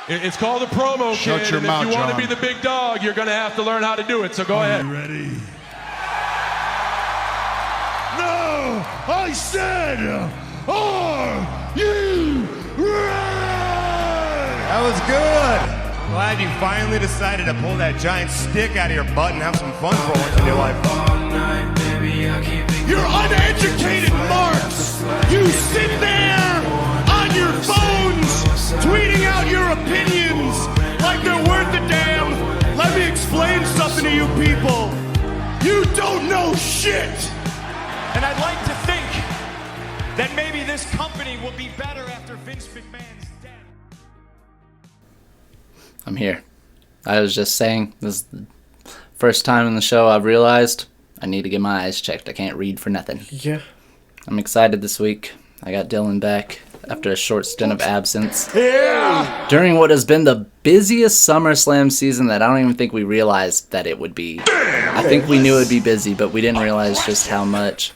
It's called a promo, Shut kid. your And mouth, if you want to John. be the big dog, you're going to have to learn how to do it. So go ahead. You ready? No! I said, are you ready? That was good. Glad you finally decided to pull that giant stick out of your butt and have some fun for once in your life. You're uneducated marks! You sit there on your phones tweeting out your opinions like they're worth a damn. Let me explain something to you people. You don't know shit! And I'd like to think that maybe this company will be better after Vince McMahon's death. I'm here. I was just saying, this is the first time in the show I've realized I need to get my eyes checked. I can't read for nothing. Yeah. I'm excited this week. I got Dylan back after a short stint of absence. Yeah! During what has been the busiest SummerSlam season that I don't even think we realized that it would be. I think we knew it would be busy, but we didn't realize just how much.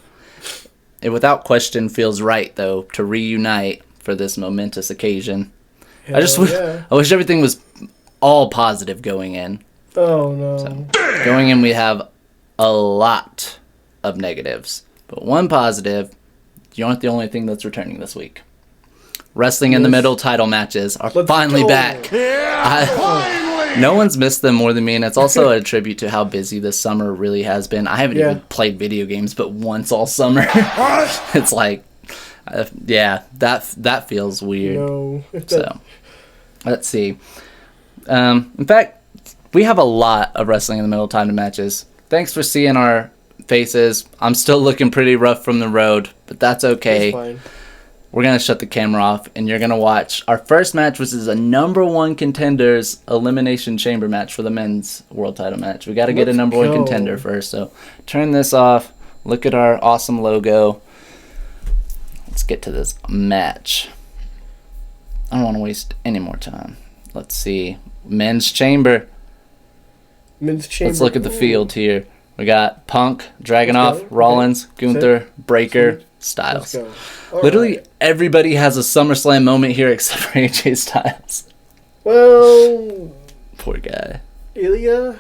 It without question feels right, though, to reunite for this momentous occasion. I wish everything was all positive going in. Oh, no. So, going in, we have a lot of negatives. But one positive, you aren't the only thing that's returning this week. Wrestling in the Middle title matches are finally back. No one's missed them more than me, and it's also a tribute to how busy this summer really has been. I haven't even played video games but once all summer. It's like, that feels weird. No. So, let's see. In fact, we have a lot of Wrestling in the Middle title matches. Thanks for seeing our faces. I'm still looking pretty rough from the road, but that's okay. That's fine. We're going to shut the camera off, and you're going to watch our first match, which is a number one contenders elimination chamber match for the men's world title match. We got to get a number one contender first, so turn this off. Look at our awesome logo. Let's get to this match. I don't want to waste any more time. Let's see. Men's chamber. Let's look at the field here. We got Punk, Dragunov, Rollins, Gunther, Breaker, Styles. Literally everybody has a SummerSlam moment here except for AJ Styles. Well... Poor guy. Ilya?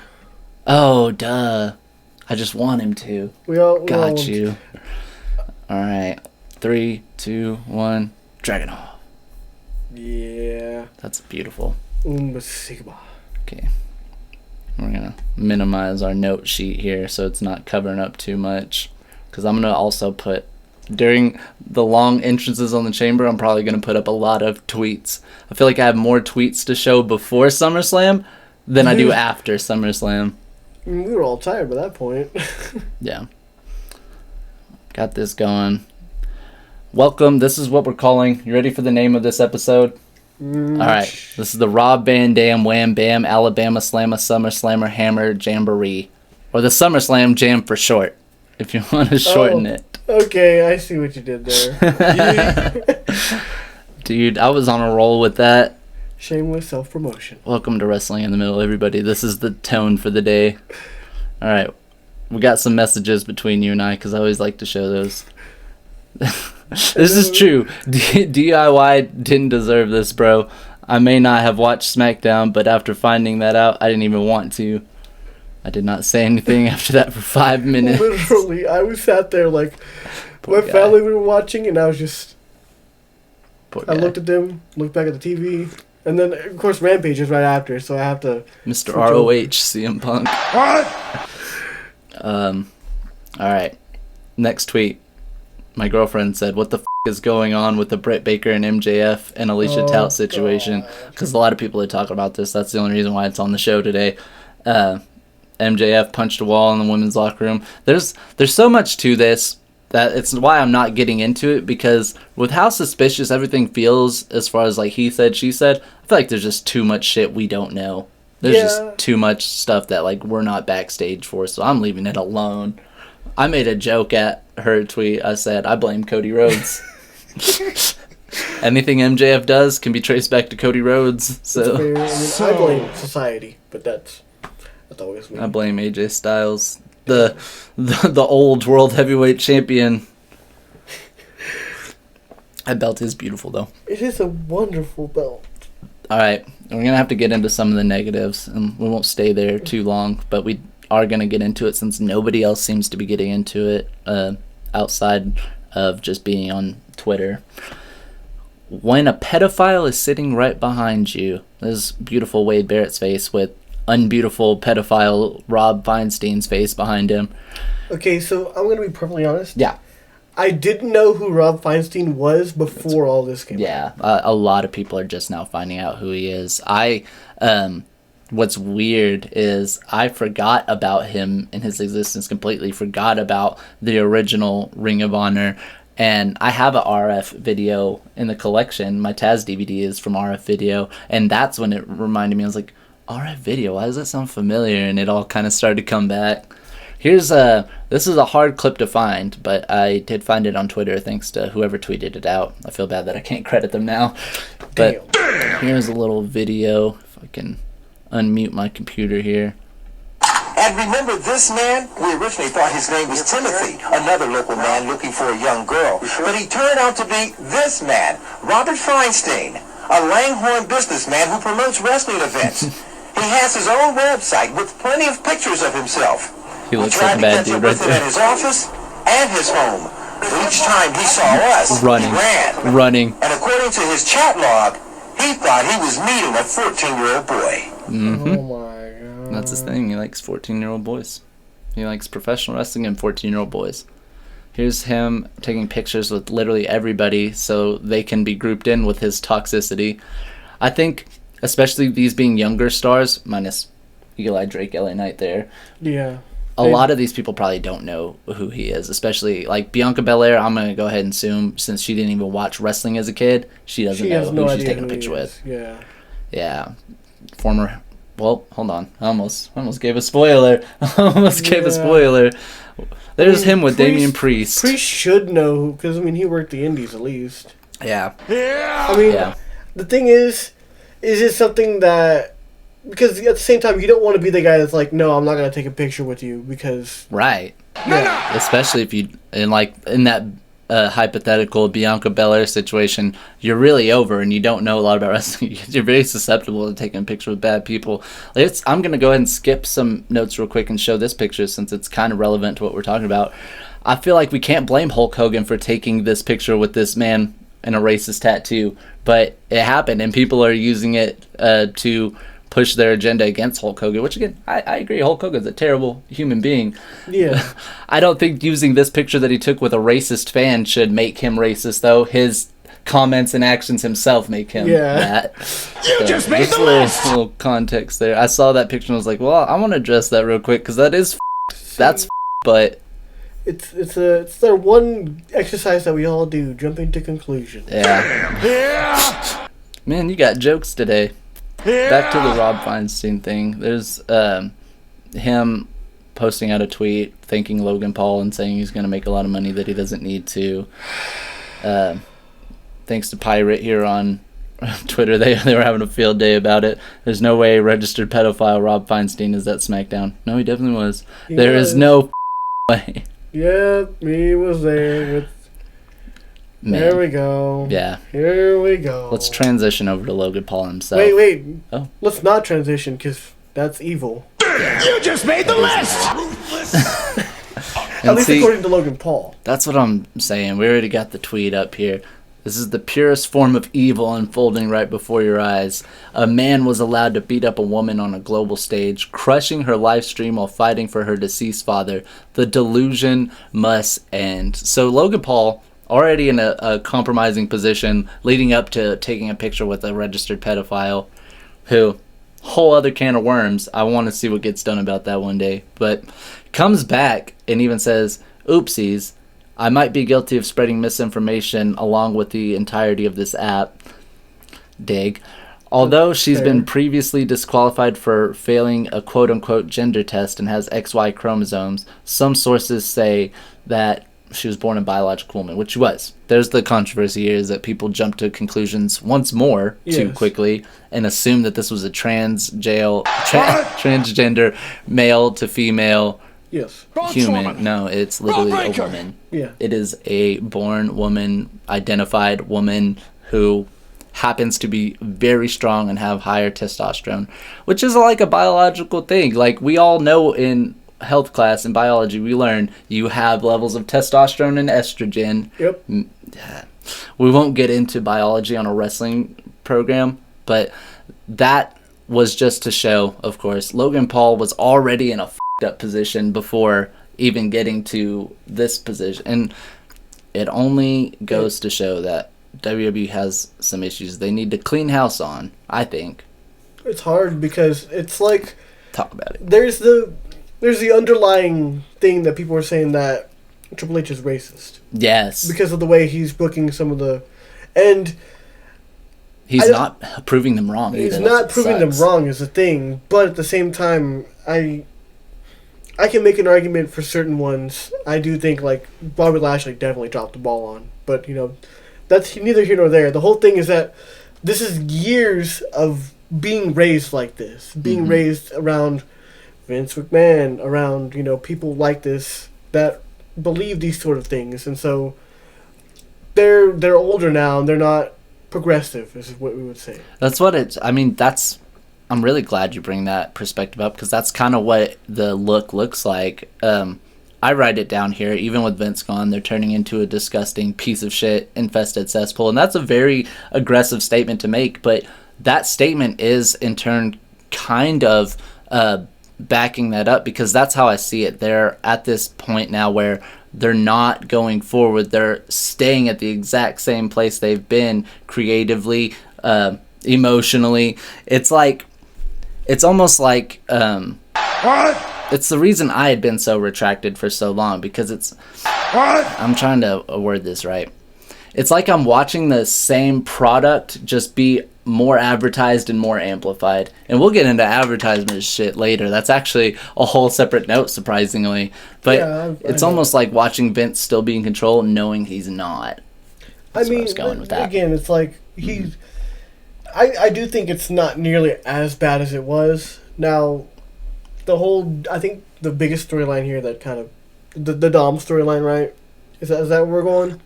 Oh, duh. I just want him to. Got you. Alright. 3, 2, 1. Dragunov. Yeah. That's beautiful. Sigma. Okay. We're going to minimize our note sheet here so it's not covering up too much. Because I'm going to also put, during the long entrances on the chamber, I'm probably going to put up a lot of tweets. I feel like I have more tweets to show before SummerSlam than I do after SummerSlam. We were all tired by that point. Yeah. Got this going. Welcome. This is what we're calling. You ready for the name of this episode? All right. This is the Rob Van Dam Wham Bam Alabama Slamma SummerSlammer Hammer Jamboree. Or the SummerSlam Jam for short, if you want to shorten it. Okay, I see what you did there. Dude, I was on a roll with that. Shameless self-promotion. Welcome to Wrestling in the Middle, everybody. This is the tone for the day. All right. We got some messages between you and I because I always like to show those. This is true. DIY didn't deserve this, bro. I may not have watched SmackDown, but after finding that out, I didn't even want to. I did not say anything after that for 5 minutes. Literally, I was sat there like, Poor my guy. family we were watching, and I was just... Poor I guy. looked at them, looked back at the TV, and then, of course, Rampage is right after, so I have to... Mr. ROH, CM Punk. Alright. Next tweet. My girlfriend said, what the f*** is going on with the Britt Baker and MJF and Alicia Tout situation? Because a lot of people are talking about this. That's the only reason why it's on the show today. MJF punched a wall in the women's locker room. There's so much to this that it's why I'm not getting into it, because with how suspicious everything feels as far as like he said, she said, I feel like there's just too much shit we don't know. There's just too much stuff that like we're not backstage for, so I'm leaving it alone. I made a joke at her tweet. I said, I blame Cody Rhodes. Anything MJF does can be traced back to Cody Rhodes. So I blame society, but that's always me. I blame AJ Styles, the old world heavyweight champion. That belt is beautiful, though. It is a wonderful belt. All right, we're gonna have to get into some of the negatives, and we won't stay there too long, but we are gonna get into it since nobody else seems to be getting into it outside of just being on Twitter. When a pedophile is sitting right behind you, this beautiful Wade Barrett's face with unbeautiful pedophile Rob Feinstein's face behind him. Okay, so I'm gonna be perfectly honest. Yeah. I didn't know who Rob Feinstein was before all this came out. Yeah, a lot of people are just now finding out who he is. What's weird is I forgot about him and his existence completely, forgot about the original Ring of Honor, and I have a RF video in the collection. My Taz DVD is from RF Video, and that's when it reminded me. I was like, RF Video, why does that sound familiar? And it all kind of started to come back. This is a hard clip to find, but I did find it on Twitter thanks to whoever tweeted it out. I feel bad that I can't credit them now. But here's a little video, if I can unmute my computer here. And remember this man? We originally thought his name was Timothy, another local man looking for a young girl. But he turned out to be this man, Robert Feinstein, a Langhorne businessman who promotes wrestling events. He has his own website with plenty of pictures of himself. He looks like a bad dude right there. At his office and his home. Each time he saw us, running, he ran. Running. And according to his chat log, he thought he was meeting a 14-year-old boy. Mm-hmm. Oh my god. That's his thing. He likes 14-year-old boys. He likes professional wrestling and 14-year-old boys. Here's him taking pictures with literally everybody so they can be grouped in with his toxicity. I think, especially these being younger stars, minus Eli Drake, LA Knight there. Yeah. A lot of these people probably don't know who he is, especially like Bianca Belair. I'm going to go ahead and assume, since she didn't even watch wrestling as a kid, she doesn't know who she's taking a picture with. Yeah. Yeah. Former. Well, hold on. I almost gave a spoiler. Gave a spoiler. There's him with Damian Priest. Priest should know, because, I mean, he worked the indies at least. Yeah. I mean, the thing is it something that... Because at the same time, you don't want to be the guy that's like, no, I'm not going to take a picture with you, because... Right. Yeah. Especially if you... in that hypothetical Bianca Belair situation, you're really over and you don't know a lot about wrestling. You're very susceptible to taking a picture with bad people. I'm going to go ahead and skip some notes real quick and show this picture since it's kind of relevant to what we're talking about. I feel like we can't blame Hulk Hogan for taking this picture with this man in a racist tattoo, but it happened and people are using it to push their agenda against Hulk Hogan, which again, I agree, Hulk Hogan's a terrible human being. Yeah. I don't think using this picture that he took with a racist fan should make him racist, though. His comments and actions himself make him that. You just made the list! Little context there. I saw that picture and was like, well, I want to address that real quick, because that is that's but... It's their one exercise that we all do, jumping to conclusions. Yeah. Man, you got jokes today. Back to the Rob Feinstein thing. There's him posting out a tweet thanking Logan Paul and saying he's going to make a lot of money that he doesn't need to. Thanks to Pirate here on Twitter, they were having a field day about it. There's no way registered pedophile Rob Feinstein is at SmackDown. No, he definitely was. There is no way. Yeah, he was there with... Man. There we go. Yeah. Here we go. Let's transition over to Logan Paul himself. Wait. Oh. Let's not transition, because that's evil. Yeah. You just made the list! At least according to Logan Paul. That's what I'm saying. We already got the tweet up here. This is the purest form of evil unfolding right before your eyes. A man was allowed to beat up a woman on a global stage, crushing her live stream while fighting for her deceased father. The delusion must end. So Logan Paul, already in a compromising position, leading up to taking a picture with a registered pedophile, who, whole other can of worms. I want to see what gets done about that one day. But comes back and even says, oopsies, I might be guilty of spreading misinformation along with the entirety of this app. Dig. Although she's been previously disqualified for failing a quote-unquote gender test and has XY chromosomes, some sources say that she was born a biological woman, which she was. There's the controversy here, is that people jump to conclusions once more too quickly and assume that this was a transgender male to female human. No, it's literally a woman. Yeah. It is a born woman, identified woman who happens to be very strong and have higher testosterone, which is like a biological thing. Like we all know in health class in biology, we learn you have levels of testosterone and estrogen. Yep. We won't get into biology on a wrestling program, but that was just to show, of course, Logan Paul was already in a f***ed up position before even getting to this position. And it only goes to show that WWE has some issues they need to clean house on, I think. It's hard because it's like... Talk about it. There's the underlying thing that people are saying that Triple H is racist. Yes. Because of the way he's booking some of the... And... He's not proving them wrong either. He's not proving them wrong is the thing, but at the same time, I can make an argument for certain ones. I do think, like, Bobby Lashley definitely dropped the ball on. But, you know, that's neither here nor there. The whole thing is that this is years of being raised like this. Being raised around Vince McMahon, around, you know, people like this that believe these sort of things. And so they're older now and they're not progressive, is what we would say. That's what it's... I mean, I'm really glad you bring that perspective up because that's kind of what the look looks like. I write it down here. Even with Vince gone, they're turning into a disgusting piece of shit infested cesspool. And that's a very aggressive statement to make. But that statement is, in turn, kind of backing that up because that's how I see it. They're at this point now where they're not going forward. They're staying at the exact same place they've been creatively, emotionally. It's like... It's almost like... It's the reason I had been so retracted for so long because it's... I'm trying to word this right. It's like I'm watching the same product just be more advertised and more amplified. And we'll get into advertisement shit later. That's actually a whole separate note, surprisingly. But yeah, it's almost like watching Vince still be in control knowing he's not. That's where I was going with that. Again, it's like he's... I do think it's not nearly as bad as it was. Now, I think the biggest storyline here that kind of... The Dom storyline, right? Is that where we're going?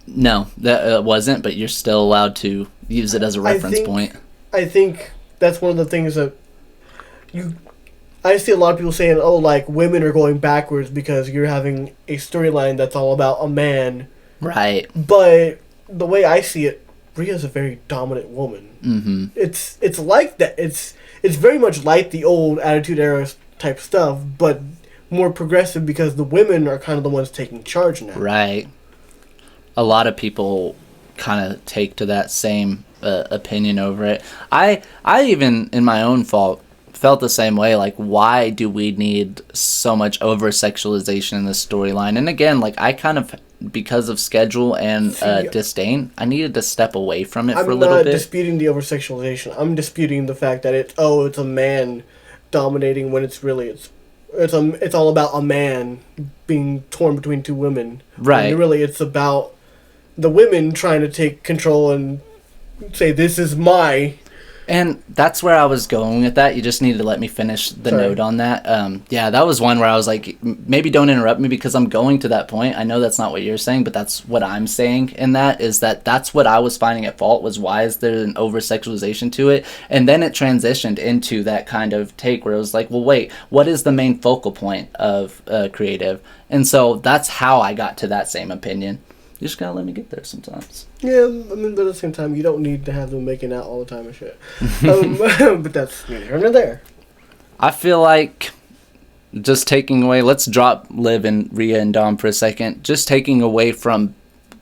No, that wasn't, but you're still allowed to use it as a reference point. I think that's one of the things that I see a lot of people saying, oh, like, women are going backwards because you're having a storyline that's all about a man. Right. But the way I see it, Rhea's a very dominant woman. Mm-hmm. It's like that. It's very much like the old Attitude Era type stuff, but more progressive because the women are kind of the ones taking charge now. Right. A lot of people kind of take to that same opinion over it. I even, in my own fault, felt the same way. Like, why do we need so much over-sexualization in this storyline? And again, like, I kind of... because of schedule and disdain, I needed to step away from it for a little bit. I'm not disputing the over-sexualization. I'm disputing the fact that it's a man dominating when it's really it's all about a man being torn between two women. Right. And really, it's about the women trying to take control and say, "This is my." And that's where I was going with that. You just needed to let me finish the note on that. Yeah, that was one where I was like, maybe don't interrupt me because I'm going to that point. I know that's not what you're saying, but that's what I'm saying in that is that's what I was finding at fault was why is there an over-sexualization to it? And then it transitioned into that kind of take where it was like, well, wait, what is the main focal point of creative? And so that's how I got to that same opinion. You just gotta let me get there sometimes. Yeah, I mean, but at the same time, you don't need to have them making out all the time and shit. But that's neither here nor there. I feel like just taking away... Let's drop Liv and Rhea and Dom for a second. Just taking away from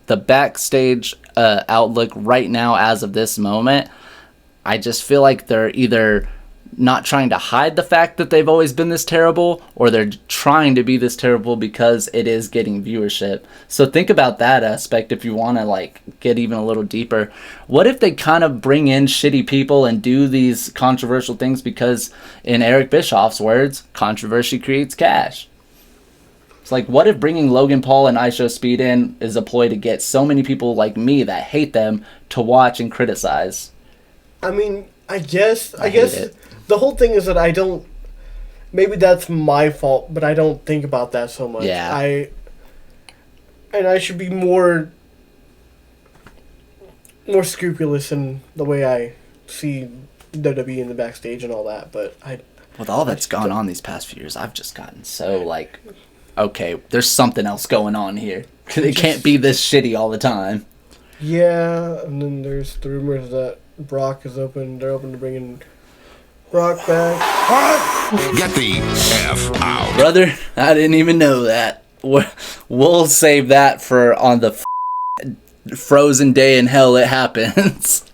the backstage outlook right now as of this moment, I just feel like they're either not trying to hide the fact that they've always been this terrible, or they're trying to be this terrible because it is getting viewership. So think about that aspect if you want to like get even a little deeper. What if they kind of bring in shitty people and do these controversial things because, in Eric Bischoff's words, controversy creates cash? It's like, what if bringing Logan Paul and ISO Speed in is a ploy to get so many people like me that hate them to watch and criticize? I mean, I guess the whole thing is that I don't... Maybe that's my fault, but I don't think about that so much. Yeah. I should be more... more scrupulous in the way I see WWE in the backstage and all that. But with all that's gone on these past few years, I've just gotten so like, okay, there's something else going on here. It can't be this shitty all the time. Yeah, and then there's the rumors that Brock is open. They're open to bringing Brock back. Get the F out. Brother, I didn't even know that. We'll save that for on the frozen day in hell it happens.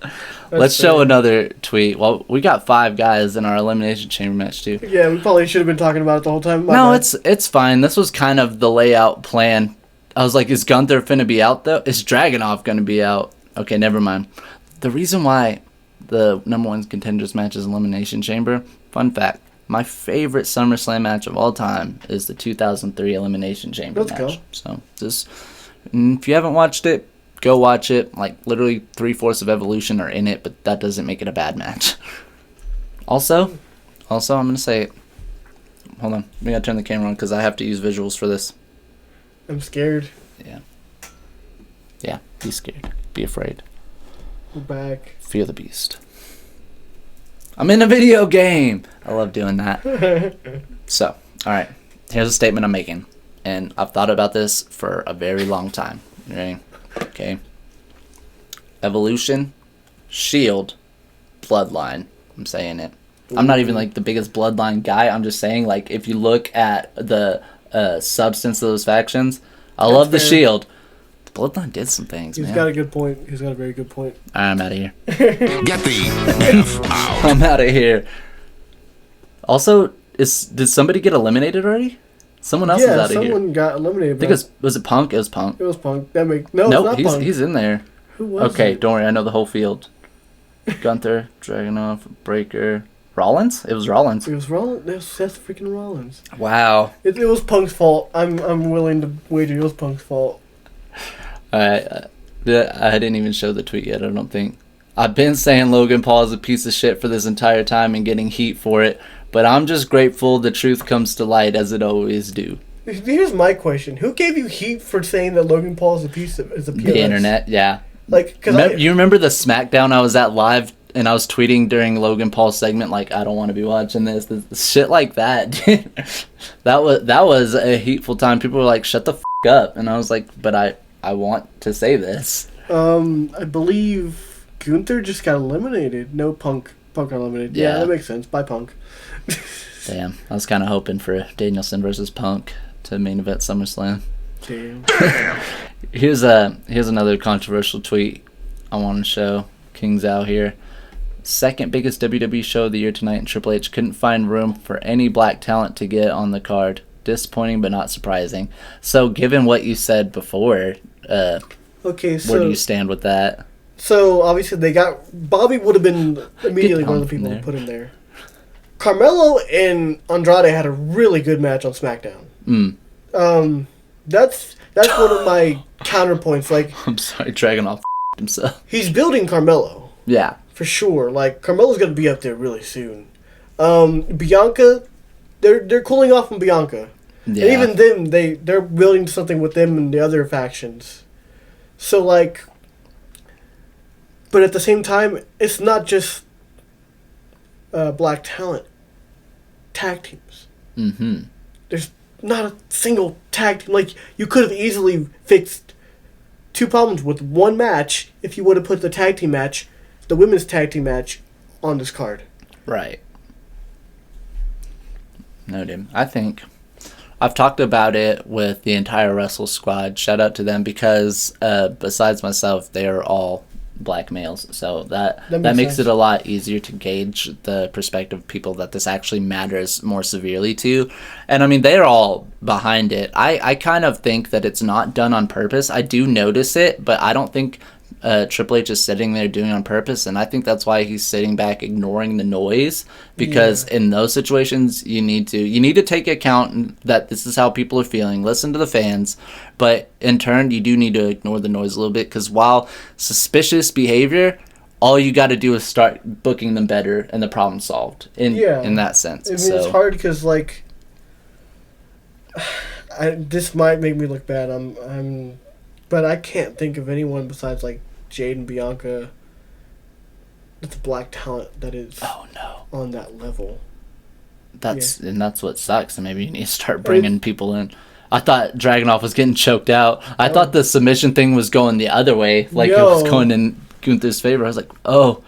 Let's show another tweet. Well, we got 5 guys in our Elimination Chamber match, too. Yeah, we probably should have been talking about it the whole time. No, it's fine. This was kind of the layout plan. I was like, is Gunther finna be out, though? Is Dragunov gonna be out? Okay, never mind. The reason why the number 1 contenders match is Elimination Chamber, fun fact, my favorite SummerSlam match of all time is the 2003 Elimination Chamber match. Go. So, just, if you haven't watched it, go watch it. Like, literally 3/4 of Evolution are in it, but that doesn't make it a bad match. Also, I'm going to say it. Hold on. We got to turn the camera on because I have to use visuals for this. I'm scared. Yeah, be scared. Be afraid. We're back. Fear the beast. I'm in a video game! I love doing that. So, alright. Here's a statement I'm making. And I've thought about this for a very long time. You ready? Okay. Evolution, Shield, Bloodline. I'm saying it. I'm not even like the biggest Bloodline guy. I'm just saying, like, if you look at the substance of those factions, I love the Shield. The Bloodline did some things, man. He's got a good point. He's got a very good point. I'm out of here. Get the F out. I'm out of here. Also, did somebody get eliminated already? Someone else is out of here. Yeah, someone got eliminated. I think was it Punk? It was Punk. It was Punk. No, it's not Punk. He's in there. Who was Okay, it? don't worry. I know the whole field. Gunther, Dragunov, Breaker, Rollins. It was Rollins. It was Rollins. It was Seth freaking Rollins. Wow. It was Punk's fault. I'm willing to wager it was Punk's fault. I didn't even show the tweet yet. I don't think. I've been saying Logan Paul is a piece of shit for this entire time and getting heat for it, but I'm just grateful the truth comes to light as it always do. Here's my question: who gave you heat for saying that Logan Paul is a piece of PLS? The internet, yeah. Like, you remember the SmackDown I was at live and I was tweeting during Logan Paul's segment like, I don't want to be watching this shit like that. Dude. that was a hateful time. People were like, shut the up, and I was like, but I want to say this. I believe Gunther just got eliminated. No, Punk got eliminated. Yeah, that makes sense. Bye, Punk. Damn, I was kind of hoping for Danielson versus Punk to main event SummerSlam. Damn. Here's another controversial tweet I want to show. King's out here. Second biggest WWE show of the year tonight, and Triple H couldn't find room for any black talent to get on the card. Disappointing, but not surprising. So, given what you said before, okay, so where do you stand with that? So obviously they got Bobby would have been immediately one of the people to put in there. Carmelo and Andrade had a really good match on SmackDown. That's one of my counterpoints. Like, I'm sorry, Dragunov himself. He's building Carmelo. Yeah, for sure. Like, Carmelo's gonna be up there really soon. Bianca, they're cooling off on Bianca. Yeah. And even them, they're building something with them and the other factions. So, like, but at the same time, it's not just black talent. Tag teams. Mm-hmm. There's not a single tag team. Like, you could have easily fixed 2 problems with one match if you would have put the tag team match, the women's tag team match, on this card. Right. No, dude. I think I've talked about it with the entire Wrestle Squad. Shout out to them because besides myself, they are all black males. So that makes sense. it a lot easier to gauge the perspective of people that this actually matters more severely to. And I mean, they're all behind it. I kind of think that it's not done on purpose. I do notice it, but I don't think Triple H is sitting there doing it on purpose, and I think that's why he's sitting back ignoring the noise, because in those situations you need to take account that this is how people are feeling, listen to the fans, but in turn you do need to ignore the noise a little bit, because while suspicious behavior, all you got to do is start booking them better and the problem solved in that sense. I mean, it's hard because, like, this might make me look bad. But I can't think of anyone besides, like, Jade and Bianca. It's a black talent that is on that level. And that's what sucks. And maybe you need to start bringing people in. I thought Dragunov was getting choked out. I thought the submission thing was going the other way, like it was going in Gunther's favor. I was like, oh.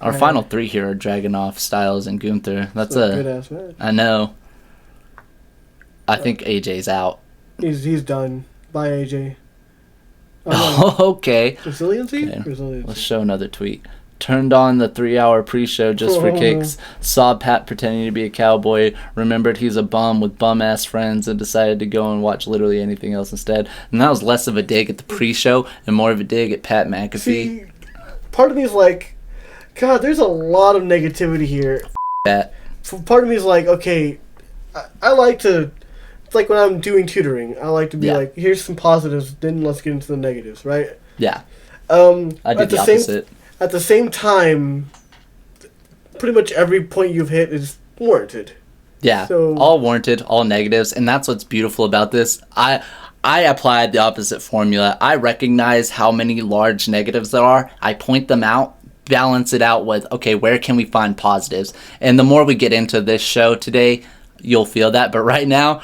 Our final three here are Dragunov, Styles, and Gunther. That's a good ass match. I know. I think AJ's out. He's done. Bye, AJ. Okay. Resiliency? Okay. Resiliency. Let's show another tweet. Turned on the 3-hour pre-show just for kicks. Saw Pat pretending to be a cowboy. Remembered he's a bum with bum-ass friends and decided to go and watch literally anything else instead. And that was less of a dig at the pre-show and more of a dig at Pat McAfee. See, part of me is like, God, there's a lot of negativity here. That. Part of me is like, okay, I like to... It's like when I'm doing tutoring. I like to be like, here's some positives, then let's get into the negatives, right? Yeah. I did the opposite. At the same time, pretty much every point you've hit is warranted. Yeah, so, all warranted, all negatives, and that's what's beautiful about this. I applied the opposite formula. I recognize how many large negatives there are. I point them out, balance it out with, okay, where can we find positives? And the more we get into this show today, you'll feel that. But right now,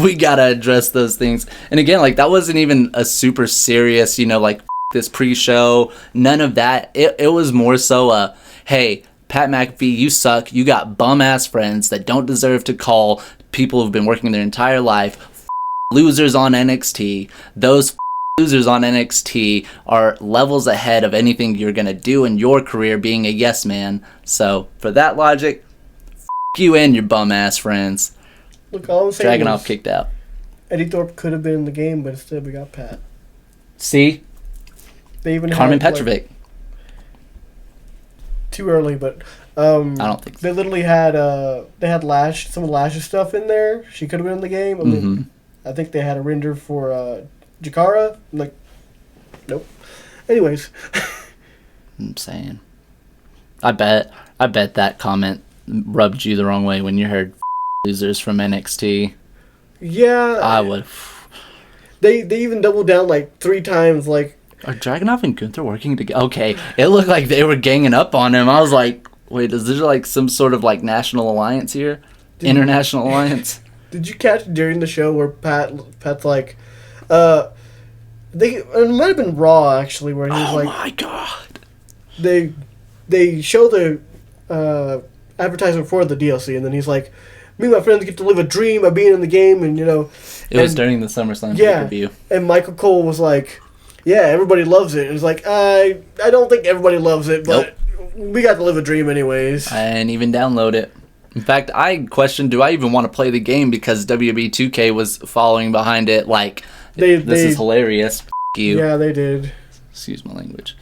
we gotta address those things. And again, like, that wasn't even a super serious, like, this pre-show, none of that. It was more so hey, Pat McAfee, you suck. You got bum-ass friends that don't deserve to call people who've been working their entire life losers on NXT. Those losers on NXT are levels ahead of anything you're going to do in your career being a yes man. So, for that logic, you and your bum-ass friends. Look, all I'm saying Dragunov kicked out. Eddie Thorpe could have been in the game, but instead we got Pat. See? They even Carmen had, Petrovic. Too early, but I don't think so. They literally had some of Lash's stuff in there. She could have been in the game. I mean, I think they had a render for Jakara. I'm like, nope. Anyways, I'm saying, I bet that comment rubbed you the wrong way when you heard losers from NXT. Yeah, I would. They even doubled down like 3 times. Like, are Dragunov and Gunther working together? Okay, it looked like they were ganging up on him. I was like, wait, is there like some sort of like national alliance here? International alliance? Did you catch during the show where Pat's like, it might have been Raw actually, where he was like, oh my god. They show the advertisement for the DLC, and then he's like, me and my friends get to live a dream of being in the game, and It was during the SummerSlam PPV. And Michael Cole was like, yeah, everybody loves it. And it's like, I don't think everybody loves it, but we got to live a dream anyways. I didn't even download it. In fact, I questioned, do I even want to play the game, because WWE 2K was following behind it like, this is hilarious. F*** you. Yeah, they did. Excuse my language.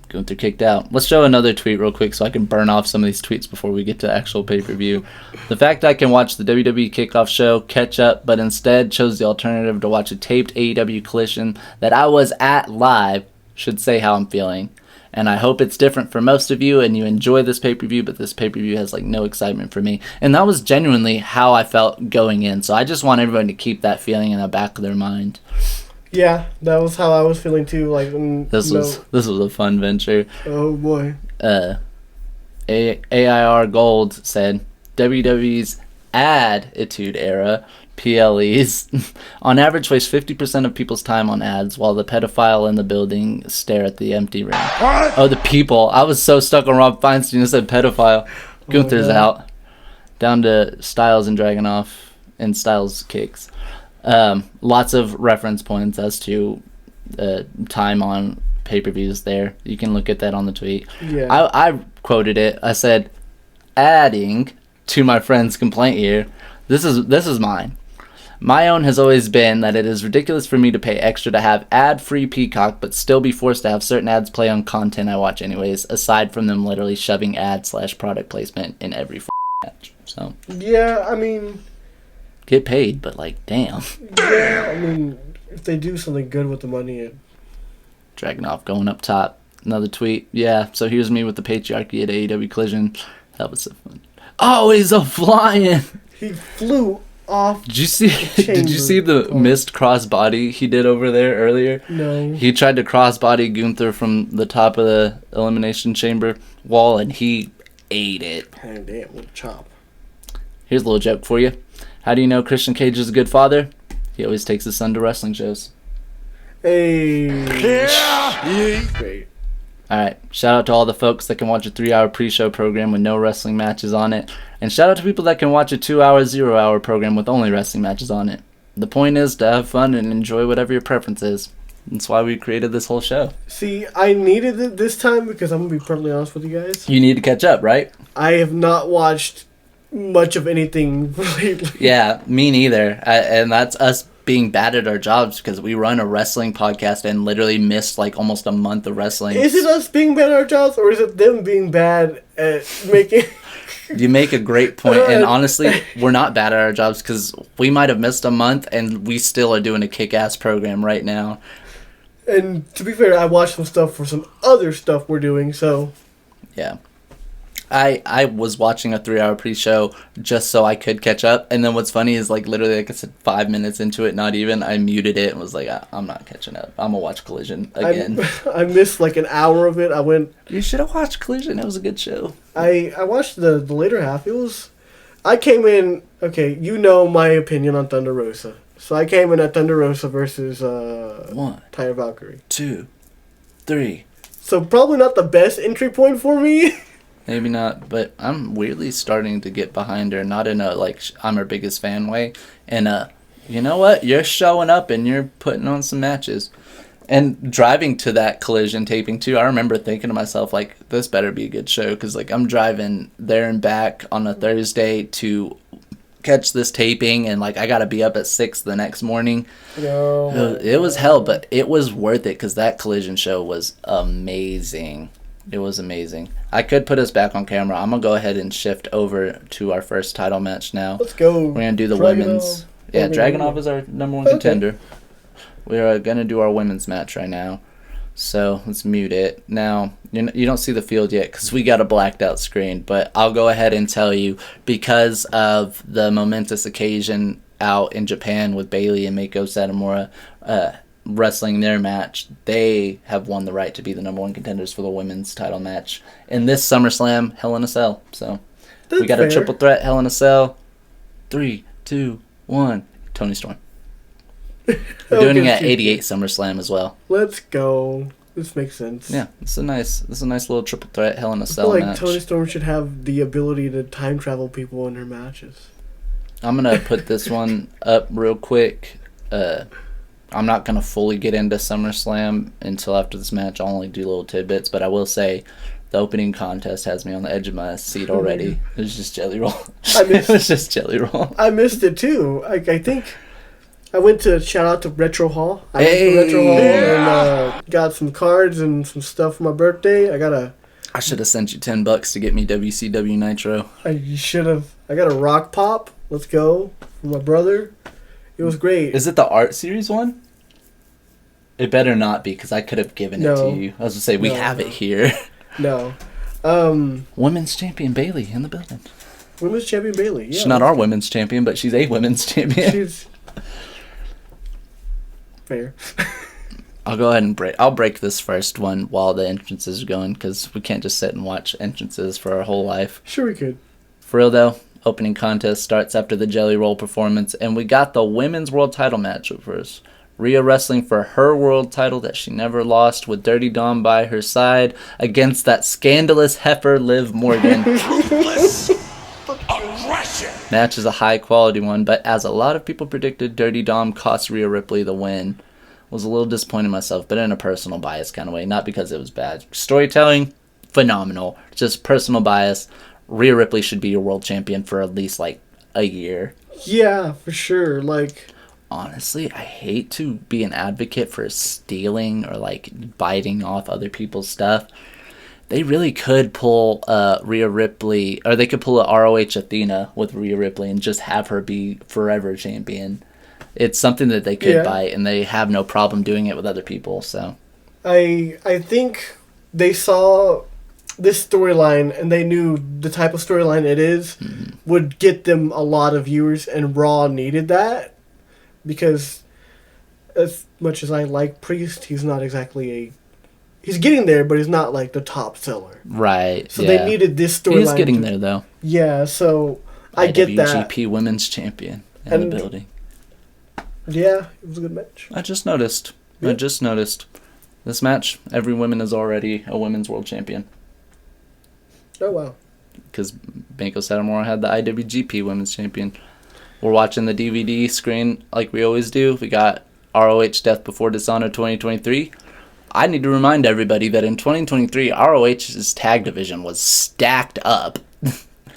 Gunther kicked out. Let's show another tweet real quick so I can burn off some of these tweets before we get to actual pay-per-view. The fact I can watch the WWE Kickoff show, catch up, but instead chose the alternative to watch a taped AEW Collision that I was at live should say how I'm feeling. And I hope it's different for most of you and you enjoy this pay-per-view, but this pay-per-view has like no excitement for me. And that was genuinely how I felt going in. So I just want everyone to keep that feeling in the back of their mind. Yeah, that was how I was feeling too. Like, this was a fun venture. Oh boy. AIR Gold said WWE's Attitude Era PLEs on average waste 50% of people's time on ads, while the pedophile in the building stare at the empty ring. What? Oh, the people! I was so stuck on Rob Feinstein that said pedophile. Gunther's out, down to Styles and Dragunov, and Styles kicks. Lots of reference points as to time on pay-per-views there. You can look at that on the tweet. Yeah. I quoted it. I said, adding to my friend's complaint here, this is mine. My own has always been that it is ridiculous for me to pay extra to have ad-free Peacock, but still be forced to have certain ads play on content I watch anyways, aside from them literally shoving ad/product placement in every match. So. Yeah, I mean, get paid, but like, damn. Yeah, I mean, if they do something good with the money, Dragunov going up top. Another tweet. Yeah, so here's me with the patriarchy at AEW Collision. That was so fun. Oh, he's a flying. He flew off. Did you see the missed crossbody he did over there earlier? No. He tried to crossbody Gunther from the top of the Elimination Chamber wall, and he ate it. Oh, damn, what a chop. Here's a little joke for you. How do you know Christian Cage is a good father? He always takes his son to wrestling shows. Hey. Yeah. Great. Alright, shout out to all the folks that can watch a 3-hour pre-show program with no wrestling matches on it. And shout out to people that can watch a 2-hour, 0-hour program with only wrestling matches on it. The point is to have fun and enjoy whatever your preference is. That's why we created this whole show. See, I needed it this time because I'm going to be perfectly honest with you guys. You need to catch up, right? I have not watched much of anything lately. Yeah, me neither. And that's us being bad at our jobs because we run a wrestling podcast and literally missed like almost a month of wrestling. Is it us being bad at our jobs or is it them being bad at making... You make a great point, and honestly, we're not bad at our jobs because we might have missed a month and we still are doing a kick-ass program right now. And to be fair, I watched some stuff for some other stuff we're doing, so... Yeah. I was watching a 3-hour pre-show just so I could catch up, and then what's funny is, like, literally, like I said, 5 minutes into it, not even, I muted it and was like, I'm not catching up. I'm gonna watch Collision again. I missed, like, an hour of it. I went... You should have watched Collision. It was a good show. I watched the later half. It was... I came in... Okay, you know my opinion on Thunder Rosa. So I came in at Thunder Rosa versus 1, Tyre Valkyrie. 2, 3. So probably not the best entry point for me. Maybe not, but I'm weirdly starting to get behind her. Not in a, like, I'm her biggest fan way. And, you know what? You're showing up and you're putting on some matches. And driving to that Collision taping, too, I remember thinking to myself, like, this better be a good show. Because, like, I'm driving there and back on a Thursday to catch this taping. And, like, I got to be up at 6 the next morning. No. It was hell, but it was worth it because that Collision show was amazing. It was amazing. I could put us back on camera. I'm going to go ahead and shift over to our first title match now. Let's go. We're going to do the Dragunov. women's. Yeah, Dragunov is our number 1 contender. We are going to do our women's match right now. So let's mute it. Now, you don't see the field yet because we got a blacked out screen. But I'll go ahead and tell you, because of the momentous occasion out in Japan with Bailey and Mako Satomura, wrestling their match, they have won the right to be the number 1 contenders for the women's title match in this SummerSlam Hell in a Cell. So we got a triple threat Hell in a Cell. 3, 2, 1. Tony Storm. We're doing it at 88 SummerSlam as well. Let's go. This makes sense. Yeah, it's a nice little triple threat Hell in a I Cell feel like match. Tony Storm should have the ability to time travel people in her matches. I'm gonna put this one up real quick. I'm not going to fully get into SummerSlam until after this match. I'll only do little tidbits, but I will say the opening contest has me on the edge of my seat already. It was just Jelly Roll. It was just Jelly Roll. I missed it too. I think I went to shout out to Retro Hall. I went to Retro Hall and got some cards and some stuff for my birthday. I should have sent you $10 to get me WCW Nitro. You should have. I got a Rock Pop. Let's go for my brother. It was great. Is it the Art Series one? It better not be, because I could have given it to you. I was going to say, we have it here. No. Women's Champion Bailey in the building. Women's Champion Bailey, yeah. She's not our Women's Champion, but she's a Women's Champion. She's... Fair. I'll go ahead and break this first one while the entrances are going, because we can't just sit and watch entrances for our whole life. Sure we could. For real, though. Opening contest starts after the Jelly Roll performance, and we got the women's world title match first. Rhea wrestling for her world title that she never lost, with Dirty Dom by her side against that scandalous heifer Liv Morgan. Ruthless aggression. Match is a high quality one, but as a lot of people predicted, Dirty Dom cost Rhea Ripley the win. Was a little disappointed myself, but in a personal bias kind of way, not because it was bad. Storytelling, phenomenal. Just personal bias. Rhea Ripley should be your world champion for at least like a year. Yeah, for sure. Like, honestly, I hate to be an advocate for stealing or like biting off other people's stuff. They really could pull Rhea Ripley, or they could pull a ROH Athena with Rhea Ripley and just have her be forever champion. It's something that they could bite, and they have no problem doing it with other people. So, I think they saw this storyline, and they knew the type of storyline it is, would get them a lot of viewers, and Raw needed that because as much as I like Priest, he's not exactly a... He's getting there, but he's not like the top seller. Right. So they needed this storyline. He's getting there, though. Yeah, so I get that. IWGP Women's Champion in the building. Yeah, it was a good match. I just noticed. This match, every woman is already a women's world champion. Oh, wow. Because Banco Satomura had the IWGP Women's Champion. We're watching the DVD screen like we always do. We got ROH Death Before Dishonor 2023. I need to remind everybody that in 2023, ROH's tag division was stacked up.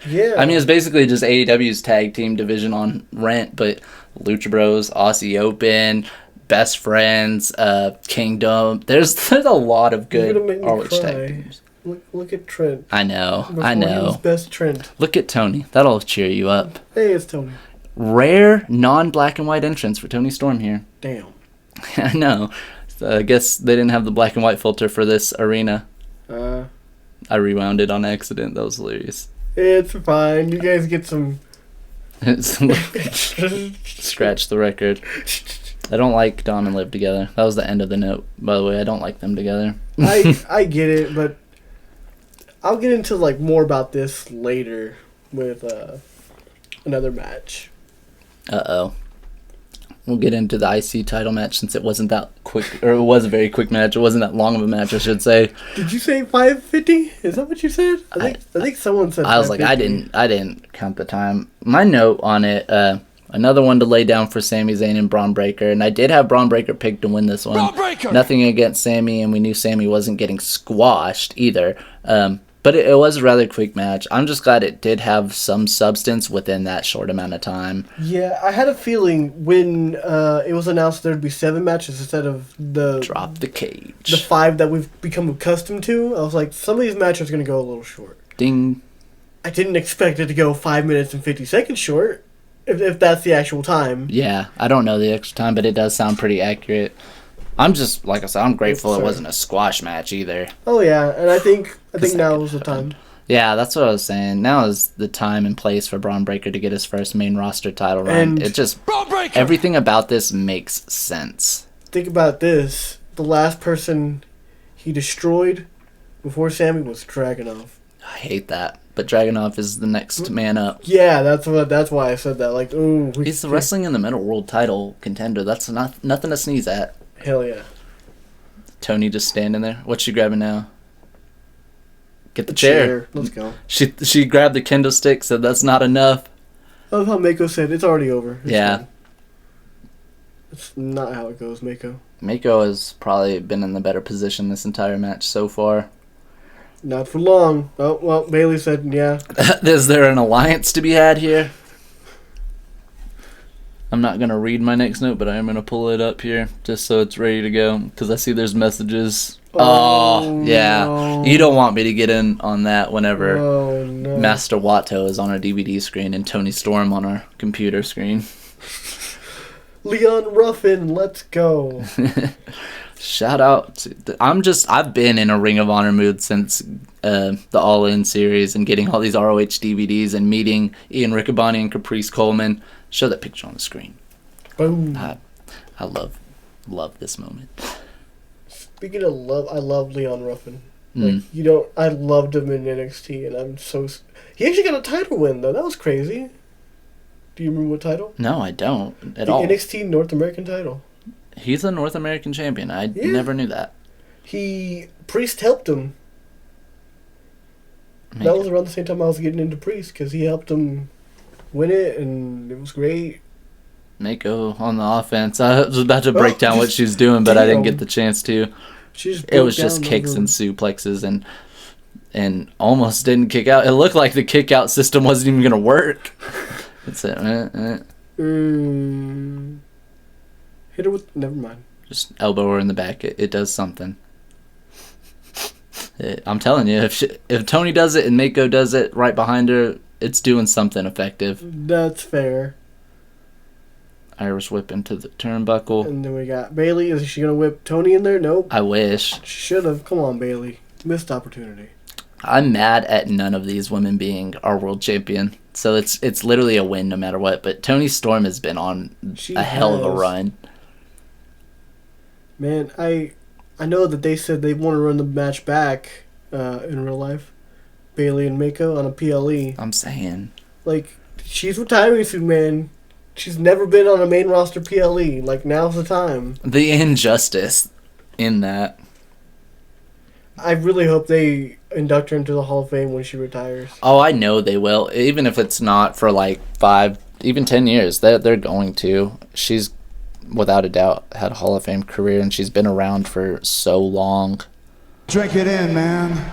Yeah. I mean, it's basically just AEW's tag team division on rent, but Lucha Bros, Aussie Open, Best Friends, Kingdom. There's a lot of good ROH tag teams. Look at Trent. I know. He was best Trent. Look at Tony. That'll cheer you up. Hey, it's Tony. Rare non-black and white entrance for Tony Storm here. Damn. I know. So I guess they didn't have the black and white filter for this arena. I rewound it on accident. That was hilarious. It's fine. You guys get some... Scratch the record. I don't like Dom and Liv together. That was the end of the note, by the way. I don't like them together. I get it, but I'll get into like more about this later with another match. Uh-oh. We'll get into the IC title match since it wasn't that quick, or it was a very quick match. It wasn't that long of a match, I should say. Did you say 550? Is that what you said? I think someone said. I was like, I didn't count the time. My note on it, another one to lay down for Sami Zayn and Braun Breaker, and I did have Braun Breaker picked to win this one. Braun Breaker! Nothing against Sami, and we knew Sami wasn't getting squashed either. But it was a rather quick match. I'm just glad it did have some substance within that short amount of time. Yeah, I had a feeling when it was announced there'd be 7 matches instead of the... Drop the cage. The 5 that we've become accustomed to. I was like, some of these matches are going to go a little short. Ding. I didn't expect it to go 5 minutes and 50 seconds short, if that's the actual time. Yeah, I don't know the extra time, but it does sound pretty accurate. I'm just, like I said, I'm grateful it wasn't a squash match either. Oh yeah, and I think now is the time. Yeah, that's what I was saying. Now is the time and place for Braun Breaker to get his first main roster title run. And it just everything about this makes sense. Think about this: the last person he destroyed before Sami was Dragunov. I hate that, but Dragunov is the next man up. Yeah, that's why I said that. Like, ooh, he's the Wrestling in the Middle world title contender. That's nothing to sneeze at. Hell yeah. Tony just standing there. What's she grabbing now? Get the chair. Let's go. She grabbed the kendo stick, said that's not enough. I love how Mako said it's already over. Yeah. Fine. It's not how it goes, Mako. Mako has probably been in the better position this entire match so far. Not for long. Oh, well, Bailey said, yeah. Is there an alliance to be had here? I'm not going to read my next note, but I am going to pull it up here just so it's ready to go because I see there's messages. Oh, yeah. No. You don't want me to get in on that whenever Master Watto is on our DVD screen and Tony Storm on our computer screen. Leon Ruffin, let's go. Shout out. I've been in a Ring of Honor mood since the All In series and getting all these ROH DVDs and meeting Ian Riccaboni and Caprice Coleman. Show that picture on the screen. Boom. I love this moment. Speaking of love, I love Leon Ruffin. Like, I loved him in NXT, and he actually got a title win, though. That was crazy. Do you remember what title? No, I don't at the all. NXT North American title. He's a North American champion. I never knew that. Priest helped him. That was around the same time I was getting into Priest, because he helped him win it, and it was great. Mako on the offense. I was about to break down what she's doing, but I didn't get the chance to. It was just kicks and suplexes and almost didn't kick out. It looked like the kick out system wasn't even going to work. It's it. Hit her with... Never mind. Just elbow her in the back. It does something. I'm telling you, if Tony does it and Mako does it right behind her, it's doing something effective. That's fair. Irish whip into the turnbuckle. And then we got Bailey. Is she going to whip Tony in there? Nope. I wish. Should have. Come on, Bailey. Missed opportunity. I'm mad at none of these women being our world champion. So it's literally a win no matter what. But Toni Storm has been on a hell of a run. Man, I know that they said they want to run the match back in real life. Bailey and Mako on a PLE. I'm saying. Like, she's retiring soon, man. She's never been on a main roster PLE. Like, now's the time. The injustice in that. I really hope they induct her into the Hall of Fame when she retires. Oh, I know they will. Even if it's not for like 5, even 10 years, they're going to. She's, without a doubt, had a Hall of Fame career, and she's been around for so long. Drink it in, man.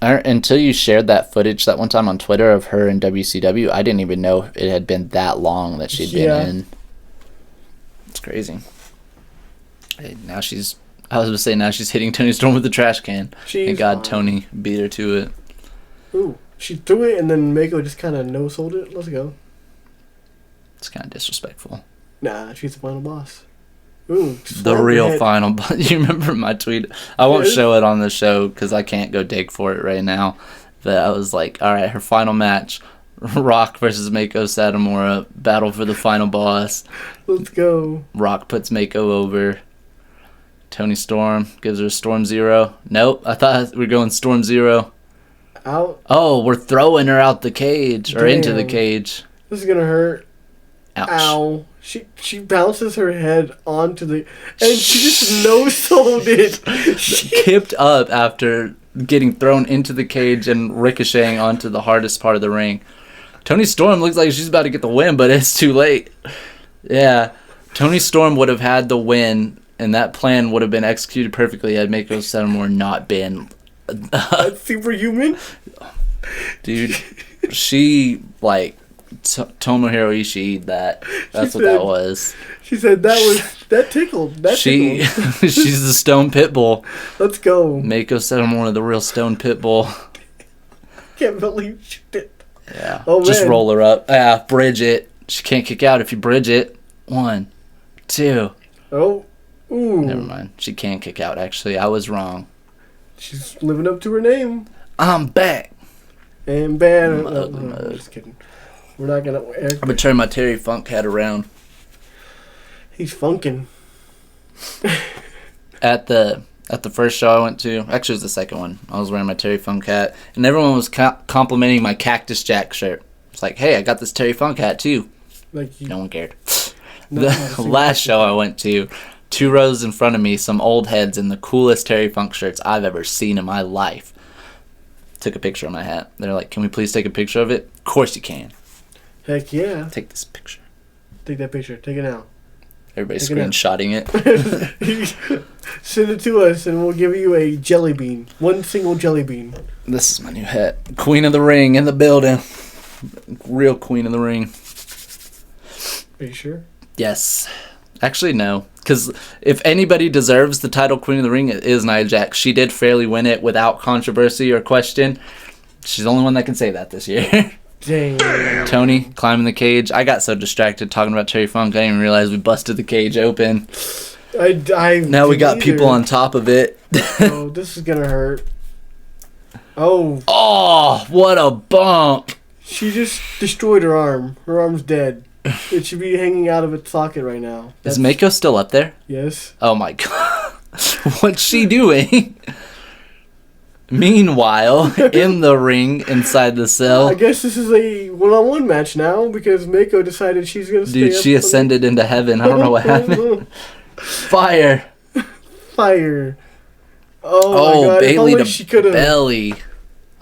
Until you shared that footage that one time on Twitter of her in WCW, I didn't even know it had been that long that she'd been in. It's crazy. Hey, now she's... I was going to say, now she's hitting Toni Storm with the trash can. Thank God Toni beat her to it. Ooh, she threw it and then Mako just kind of no-sold it. Let's go. It's kind of disrespectful. Nah, she's the final boss. Ooh, the real final boss. You remember my tweet? I won't show it on the show because I can't go dig for it right now. But I was like, all right, her final match. Rock versus Mako Satomura. Battle for the final boss. Let's go. Rock puts Mako over. Toni Storm gives her Storm Zero. Nope, I thought we were going Storm Zero. Out. Oh, we're throwing her out the cage or into the cage. This is gonna hurt. Ouch. Ow. She bounces her head onto the... And she just no-sold it. Kipped up after getting thrown into the cage and ricocheting onto the hardest part of the ring. Toni Storm looks like she's about to get the win, but it's too late. Yeah. Toni Storm would have had the win, and that plan would have been executed perfectly had Mako Satomura not been... That's superhuman? Dude, she, like... Tomohiro Ishii, that's what that was. She said that tickled. She's the Stone Pitbull. Let's go. Mako Satomura, the real Stone Pitbull. Can't believe she did. Yeah. Oh, just man. roll her up. Bridge it. She can't kick out if you bridge it. 1, 2. Oh. Ooh. Never mind. She can kick out, actually. I was wrong. She's living up to her name. I'm back. And bad. I'm just kidding. We're not gonna. I'm gonna turn my Terry Funk hat around. He's funkin'. At the first show I went to, actually it was the second one, I was wearing my Terry Funk hat, and everyone was complimenting my Cactus Jack shirt. It's like, hey, I got this Terry Funk hat too. Like no one cared. The last show I went to, 2 rows in front of me, some old heads in the coolest Terry Funk shirts I've ever seen in my life. Took a picture of my hat. They're like, can we please take a picture of it? Of course you can. Heck yeah. Take this picture. Take that picture. Take it now. Everybody's screenshotting it. Send it to us and we'll give you a jelly bean. 1 single jelly bean. This is my new hat. Queen of the Ring in the building. Real Queen of the Ring. Are you sure? Yes. Actually, no. Because if anybody deserves the title Queen of the Ring, it is Nia Jax. She did fairly win it without controversy or question. She's the only one that can say that this year. Dang. Toni climbing the cage. I got so distracted talking about Terry Funk, I didn't even realize we busted the cage open. Now we got people on top of it. Oh, this is gonna hurt. Oh. Oh, what a bump. She just destroyed her arm. Her arm's dead. It should be hanging out of its socket right now. Is Mako still up there? Yes. Oh my god. What's she doing? Meanwhile, in the ring inside the cell. I guess this is a one-on-one match now because Mako decided she's gonna stay. Dude, she ascended into heaven. I don't know what happened. Fire. Fire. Oh my god. Bailey to she could've... belly.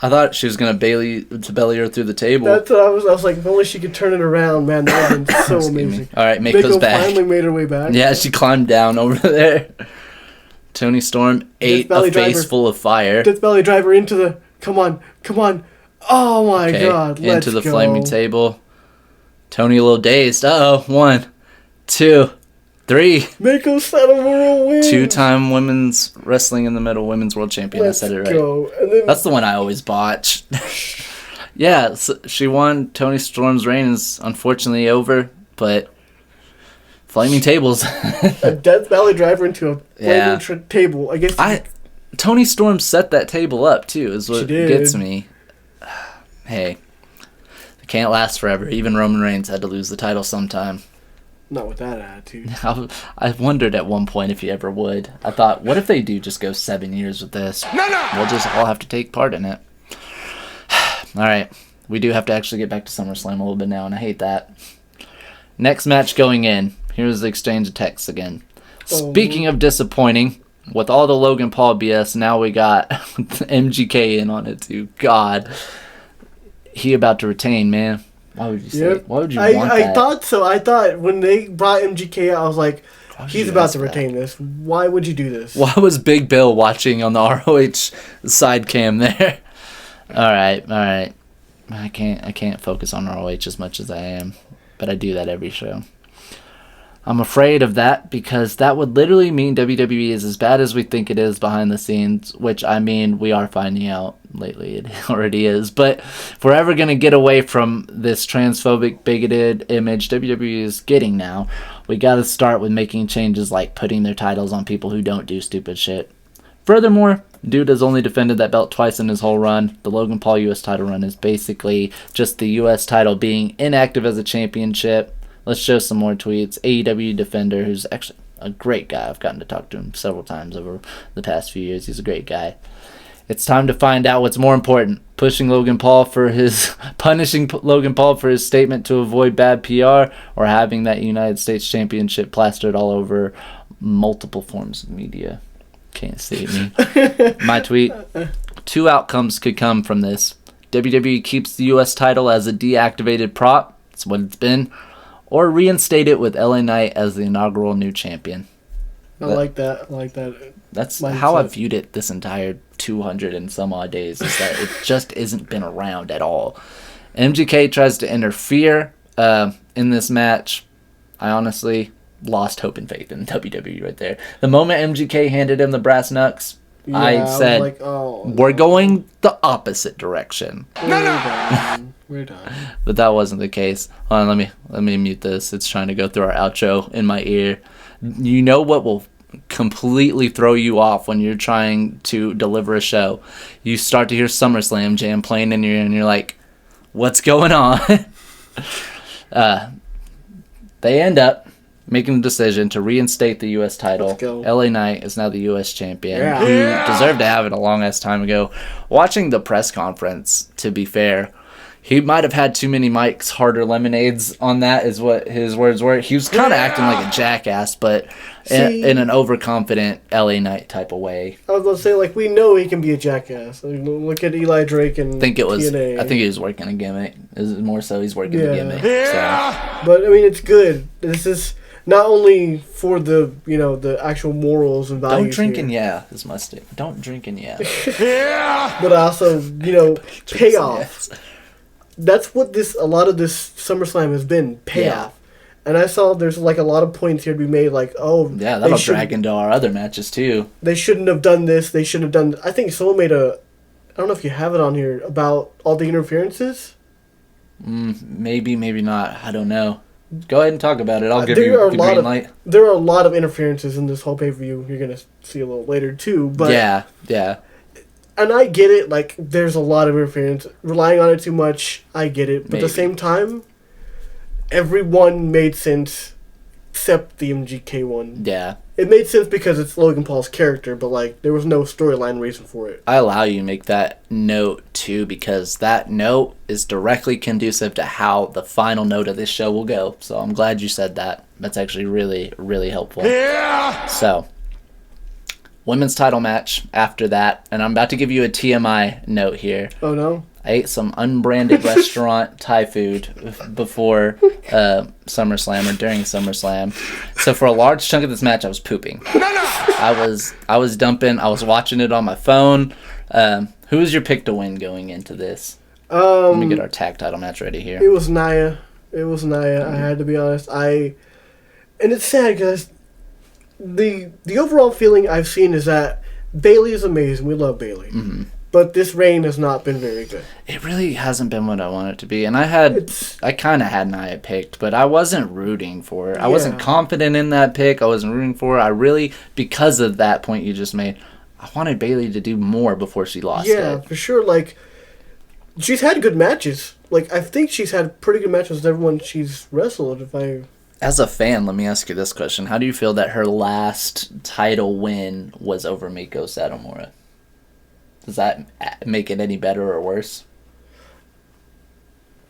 I thought she was gonna belly her through the table. That's what I was like, if only she could turn it around, man. That would have been so amazing. All right, Mako's back. Finally made her way back. Yeah, she climbed down over there. Toni Storm ate a face full of fire. Death Belly Driver into the... Come on. Oh my god, let's into the go. flaming table. Toni a little dazed. Uh-oh. 1, 2, 3. Mako Satomura wins. 2-time women's wrestling in the middle women's world champion. Let's I said it right. go. And then... That's the one I always botch. Yeah, so she won. Toni Storm's reign is unfortunately over, but flaming tables. A Death Valley Driver into a flaming table. I guess Tony Storm set that table up too, is what She did. gets me. Hey, it can't last forever. Even Roman Reigns had to lose the title sometime. Not with that attitude. I wondered at one point if he ever would. I thought, what if they do just go 7 years with this? No. We'll just all have to take part in it. All right. We do have to actually get back to SummerSlam a little bit now, and I hate that. Next match going in. Here's the exchange of texts again. Speaking of disappointing, with all the Logan Paul BS, now we got MGK in on it too. God. He about to retain, man. Why would you say? Yep. Why would you want that? I thought so. I thought when they brought MGK out, I was like, would he's you about ask to that? retain this. Why would you do this? Why was Big Bill watching on the ROH side cam there? All right. I can't focus on ROH as much as I am, but I do that every show. I'm afraid of that because that would literally mean WWE is as bad as we think it is behind the scenes, which, I mean, we are finding out lately. It already is. But if we're ever going to get away from this transphobic, bigoted image WWE is getting now, we got to start with making changes like putting their titles on people who don't do stupid shit. Furthermore, dude has only defended that belt twice in his whole run. The Logan Paul U.S. title run is basically just the U.S. title being inactive as a championship. Let's show some more tweets. AEW Defender, who's actually a great guy. I've gotten to talk to him several times over the past few years. He's a great guy. It's time to find out what's more important. Punishing Logan Paul for his statement to avoid bad PR, or having that United States Championship plastered all over multiple forms of media. Can't see me. My tweet. 2 outcomes could come from this. WWE keeps the U.S. title as a deactivated prop. That's what it's been. Or reinstate it with LA Knight as the inaugural new champion. I like that. That's Mindset. how I've viewed it this entire 200 and some odd days, is that it just isn't been around at all. MGK tries to interfere in this match. I honestly lost hope and faith in WWE right there. The moment MGK handed him the brass knucks, Yeah, I said, was like, oh, we're going the opposite direction. we're done. But that wasn't the case. Hold on, let me mute this. It's trying to go through our outro in my ear. You know what will completely throw you off when you're trying to deliver a show? You start to hear SummerSlam Jam playing in your ear, and you're like, what's going on? They end up making the decision to reinstate the U.S. title. Let's go. LA Knight is now the U.S. champion, Yeah. who deserved to have it a long-ass time ago. Watching the press conference, to be fair, he might have had too many Mike's Harder Lemonades on that, is what his words were. He was kind of acting like a jackass, but in an overconfident LA Knight type of way. I was going to say, like, we know he can be a jackass. Like, look at Eli Drake and I think TNA. he was working a gimmick. More so he's working a gimmick. Yeah. So. But, I mean, it's good. This is not only for the, the actual morals and values Don't drink here, and yeah is my statement. Don't drink and yeah. Yeah. but also, payoff. Yes. That's what a lot of this SummerSlam has been, payoff. And I saw there's like a lot of points here to be made, like, oh, Yeah, that'll drag into our other matches too. they shouldn't have done this, they shouldn't have done. I think someone made I don't know if you have it on here, about all the interferences. Maybe, maybe not. I don't know. Go ahead and talk about it. I'll give There you are the a lot green of light. there are a lot of interferences in this whole pay-per-view. You're gonna see a little later too, but Yeah. and I get it. Like, there's a lot of interference. Relying on it too much, I get it. But at Maybe. the same time, everyone made sense except the MGK one. Yeah. It made sense because it's Logan Paul's character, but like there was no storyline reason for it. I allow you to make that note too, because that note is directly conducive to how the final note of this show will go. So I'm glad you said that. That's actually really, really helpful. Yeah. So, women's title match after that, and I'm about to give you a TMI note here. Oh no! I ate some unbranded restaurant Thai food before SummerSlam, or during SummerSlam. So for a large chunk of this match, I was pooping. I was dumping. I was watching it on my phone. Who was your pick to win going into this? Let me get our tag title match ready here. It was Nia. I had to be honest. And it's sad because the overall feeling I've seen is that Bailey is amazing. We love Bailey. Mm-hmm. But this reign has not been very good. It really hasn't been what I want it to be. And I kind of had Nia picked, but I wasn't rooting for her. I wasn't confident in that pick. I wasn't rooting for her. I really, because of that point you just made, I wanted Bailey to do more before she lost Yeah, it. for sure. Like, she's had good matches. Like, I think she's had pretty good matches with everyone she's wrestled. As a fan, let me ask you this question. How do you feel that her last title win was over Miko Satomura? Does that make it any better or worse?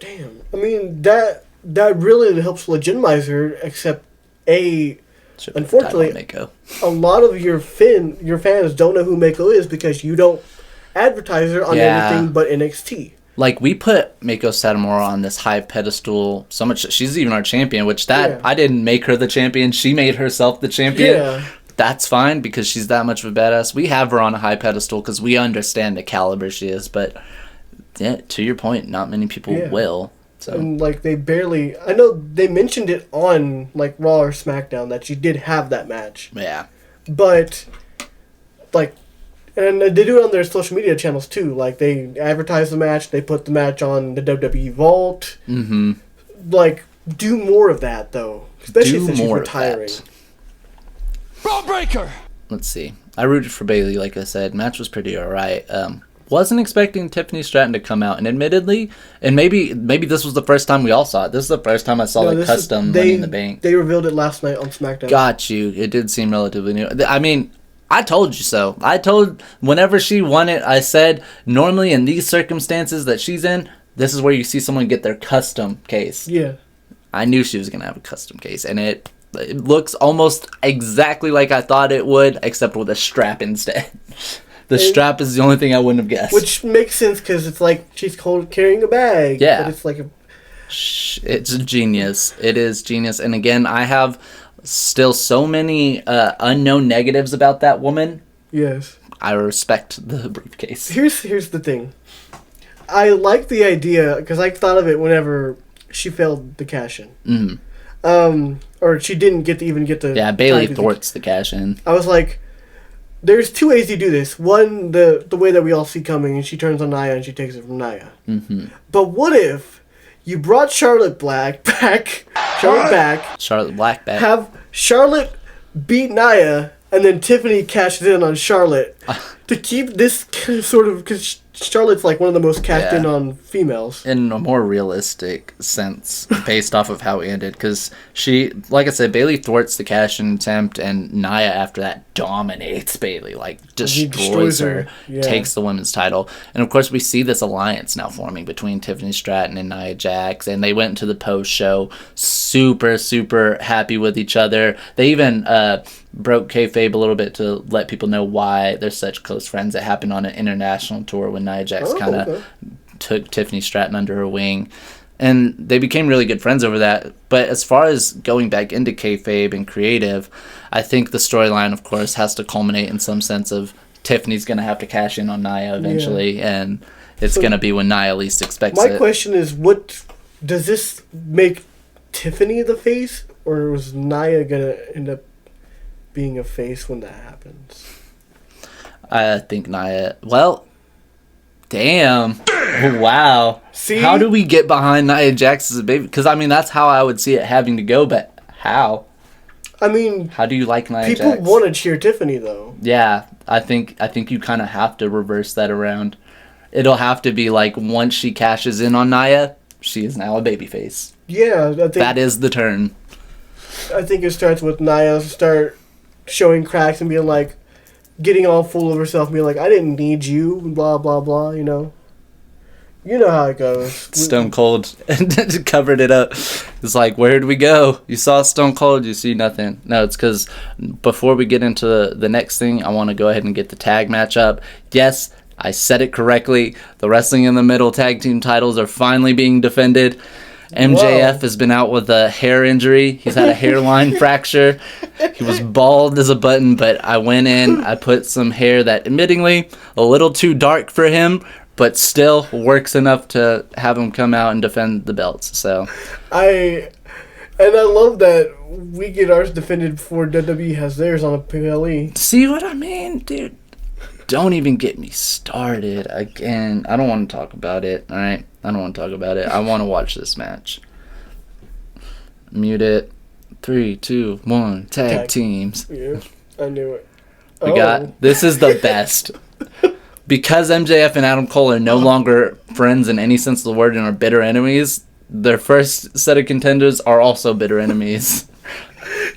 Damn. I mean, that really helps legitimize her, except, unfortunately, Mako. a lot of your fans don't know who Mako is because you don't advertise her on anything but NXT. Like, we put Mako Satomura on this high pedestal so much that she's even our champion, which I didn't make her the champion. She made herself the champion. Yeah. That's fine because she's that much of a badass. We have her on a high pedestal because we understand the caliber she is, but yeah, to your point, not many people will. So. And, like, they barely... I know they mentioned it on, like, Raw or SmackDown that she did have that match. Yeah. But, like... And they do it on their social media channels, too. Like, they advertise the match, they put the match on the WWE Vault. Mm-hmm. Like, do more of that, though. Especially since she's retiring. Brawl breaker! Let's see. I rooted for Bailey, like I said. Match was pretty alright. Wasn't expecting Tiffany Stratton to come out, and admittedly, and maybe this was the first time we all saw it. This is the first time I saw the custom Money in the Bank. They revealed it last night on SmackDown. Got you. It did seem relatively new. I mean, I told you so. Whenever she won it, I said, normally in these circumstances that she's in, this is where you see someone get their custom case. Yeah. I knew she was going to have a custom case, and it looks almost exactly like I thought it would, except with a strap instead. The strap is the only thing I wouldn't have guessed. Which makes sense because it's like she's carrying a bag. Yeah. But it's like a... It's genius. It is genius. And again, I have still so many unknown negatives about that woman. Yes. I respect the briefcase. Here's the thing. I like the idea because I thought of it whenever she failed the cash in. Mm-hmm. Or she didn't even get the... Yeah, Bailey thwarts the cash in. I was like, there's two ways you do this. One, the way that we all see coming, and she turns on Nia and she takes it from Nia. Mm-hmm. But what if you brought Charlotte back, Charlotte Black back. have Charlotte beat Nia, and then Tiffany cashes in on Charlotte to keep this sort of... Because Charlotte's like one of the most cashed in on females. In a more realistic sense, based off of how it ended. Because she, like I said, Bailey thwarts the cash-in attempt, and Nia, after that, dominates Bailey. Like, destroys her. Yeah. Takes the women's title. And, of course, we see this alliance now forming between Tiffany Stratton and Nia Jax. And they went into the post-show super, super happy with each other. They even broke kayfabe a little bit to let people know why they're such close friends. It happened on an international tour when Nia Jax kind of took Tiffany Stratton under her wing, and they became really good friends over that. But as far as going back into kayfabe and creative, I think the storyline, of course, has to culminate in some sense of Tiffany's going to have to cash in on Nia eventually, and it's going to be when Nia least expects it. My question is, what does this make Tiffany the face, or was Nia going to end up being a face when that happens? I think Nia... Well... Damn. Wow. See? How do we get behind Nia Jax as a baby? Because, I mean, that's how I would see it having to go, but how? I mean... How do you like Nia Jax? People want to cheer Tiffany, though. Yeah, I think you kind of have to reverse that around. It'll have to be like, once she cashes in on Nia, she is now a babyface. Yeah, I think... That is the turn. I think it starts with Nia start showing cracks and being like... Getting all full of herself and being like, I didn't need you, blah, blah, blah, you know. You know how it goes. Stone Cold covered it up. It's like, where'd we go? You saw Stone Cold, you see nothing. No, it's because before we get into the next thing, I want to go ahead and get the tag match up. Yes, I said it correctly. The Wrestling in the Middle tag team titles are finally being defended. MJF has been out with a hair injury. He's had a hairline fracture. He was bald as a button, but I went in, I put some hair that, admittingly, a little too dark for him, but still works enough to have him come out and defend the belts. So, I love that we get ours defended before WWE has theirs on a PLE. See what I mean, dude? Don't even get me started again. I don't want to talk about it, alright? I don't want to talk about it. I want to watch this match. Mute it. 3, 2, 1. Tag teams. Yeah, I knew it. This is the best. Because MJF and Adam Cole are no longer friends in any sense of the word and are bitter enemies, their first set of contenders are also bitter enemies.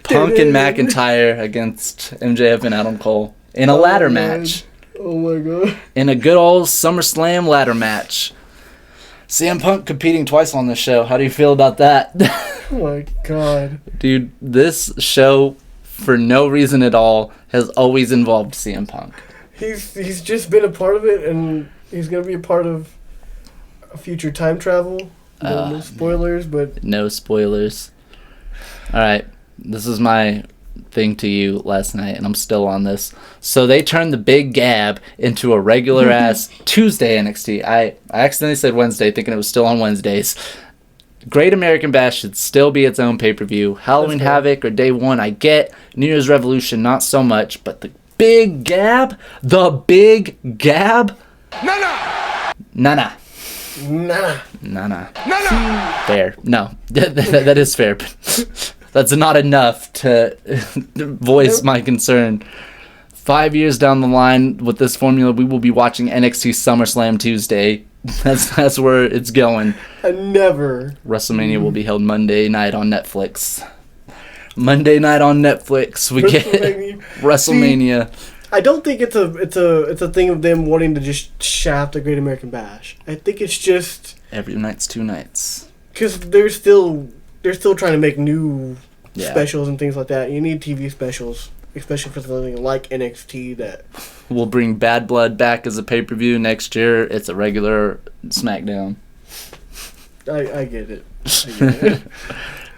Punk and McIntyre against MJF and Adam Cole in a ladder match. Oh my god. In a good old SummerSlam ladder match. CM Punk competing twice on this show. How do you feel about that? Oh my god. Dude, this show, for no reason at all, has always involved CM Punk. He's just been a part of it, and he's gonna be a part of a future time travel. No spoilers, but no spoilers. All right, this is my thing to you last night, and I'm still on this. So they turned the big gab into a regular ass Tuesday NXT. I accidentally said Wednesday, thinking it was still on Wednesdays. Great American Bash should still be its own pay-per-view. Halloween Havoc or Day 1, I get. New Year's Revolution, not so much, but the big gab? The big gab? Nah. Nah. Fair. No. that is fair. But that's not enough to voice my concern. 5 years down the line with this formula, we will be watching NXT SummerSlam Tuesday. That's where it's going. WrestleMania will be held Monday night on Netflix. Monday night on Netflix, we get WrestleMania. See, I don't think it's a thing of them wanting to just shaft the Great American Bash. I think it's just every night's 2 nights. Because they're still trying to make new specials and things like that. You need TV specials, especially for something like NXT that will bring Bad Blood back as a pay-per-view next year. It's a regular SmackDown. I get it.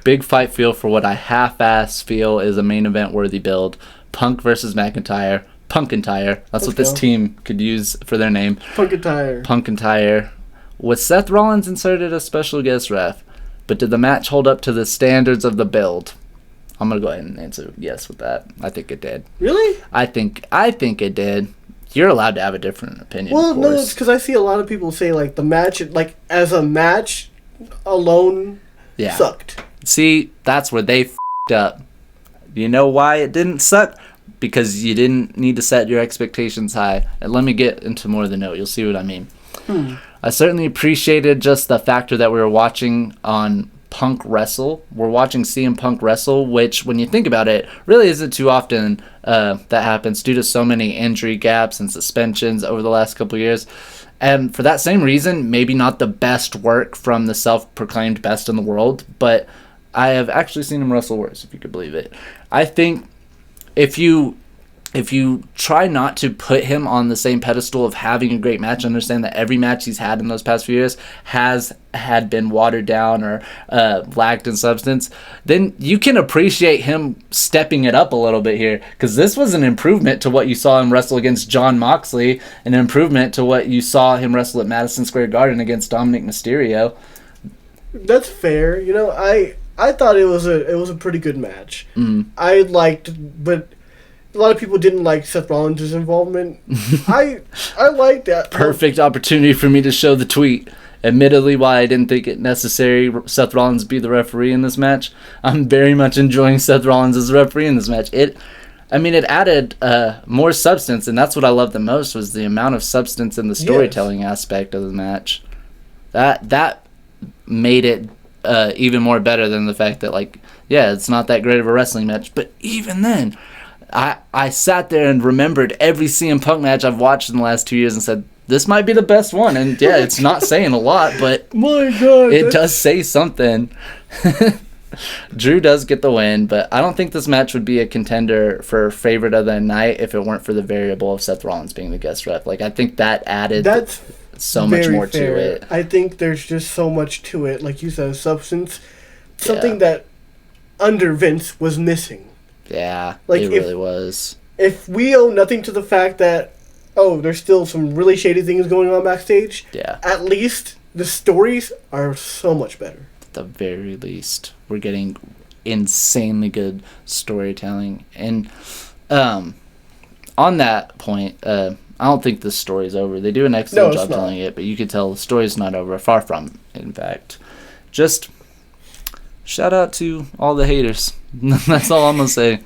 Big fight feel for what I half-ass feel is a main event worthy build. Punk versus McIntyre. Punkentire. That's what this team could use for their name. Punkentire. Was Seth Rollins inserted as special guest ref? But did the match hold up to the standards of the build? I'm going to go ahead and answer yes with that. I think it did. Really? I think it did. You're allowed to have a different opinion. Well, no, it's because I see a lot of people say like the match, like as a match alone, sucked. See, that's where they f***ed up. You know why it didn't suck? Because you didn't need to set your expectations high. And let me get into more of the note. You'll see what I mean. I certainly appreciated just the factor that we were watching on Punk wrestle. We're watching CM Punk wrestle, which, when you think about it, really isn't too often that happens due to so many injury gaps and suspensions over the last couple of years. And for that same reason, maybe not the best work from the self-proclaimed best in the world, but I have actually seen him wrestle worse, if you could believe it. I think if you try not to put him on the same pedestal of having a great match, understand that every match he's had in those past few years had been watered down or lacked in substance, then you can appreciate him stepping it up a little bit here, because this was an improvement to what you saw him wrestle against Jon Moxley, an improvement to what you saw him wrestle at Madison Square Garden against Dominic Mysterio. That's fair. You know, I thought it was a pretty good match. I liked, but a lot of people didn't like Seth Rollins' involvement. I liked that. Perfect opportunity for me to show the tweet. Admittedly, while I didn't think it necessary Seth Rollins be the referee in this match, I'm very much enjoying Seth Rollins as a referee in this match. It added more substance, and that's what I loved the most, was the amount of substance in the storytelling aspect of the match. That made it even more better than the fact that, it's not that great of a wrestling match. But even then, I sat there and remembered every CM Punk match I've watched in the last 2 years and said, this might be the best one. And yeah, it's not saying a lot, but my God, it does say something. Drew does get the win, but I don't think this match would be a contender for favorite of the night if it weren't for the variable of Seth Rollins being the guest ref. I think that added so much more to it. I think there's just so much to it. Like you said, substance. Something that under Vince was missing. Yeah, it really was. If we owe nothing to the fact that, there's still some really shady things going on backstage, at least the stories are so much better. At the very least, we're getting insanely good storytelling. And on that point, I don't think the story's over. They do an excellent job telling it, but you could tell the story's not over. Far from, in fact. Just shout out to all the haters. That's all I'm going to say.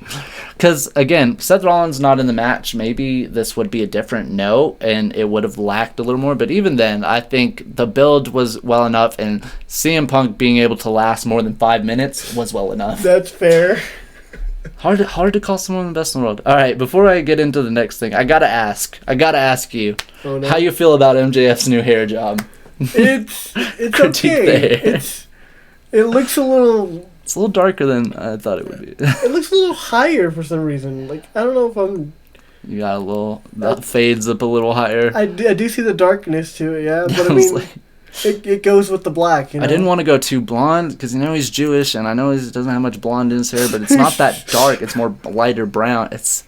Because, again, Seth Rollins not in the match. Maybe this would be a different note, and it would have lacked a little more. But even then, I think the build was well enough, and CM Punk being able to last more than 5 minutes was well enough. That's fair. Hard to call someone the best in the world. All right, before I get into the next thing, I gotta ask you how you feel about MJF's new hair job. It's Critique okay. there. It looks a little. It's a little darker than I thought it would be. It looks a little higher for some reason. Like, I don't know if I'm. You got a little that fades up a little higher. I do see the darkness to it, yeah. But I I was mean, like- it goes with the black. You know? I didn't want to go too blonde because he's Jewish and I know he doesn't have much blonde in his hair, but it's not that dark. It's more lighter brown. It's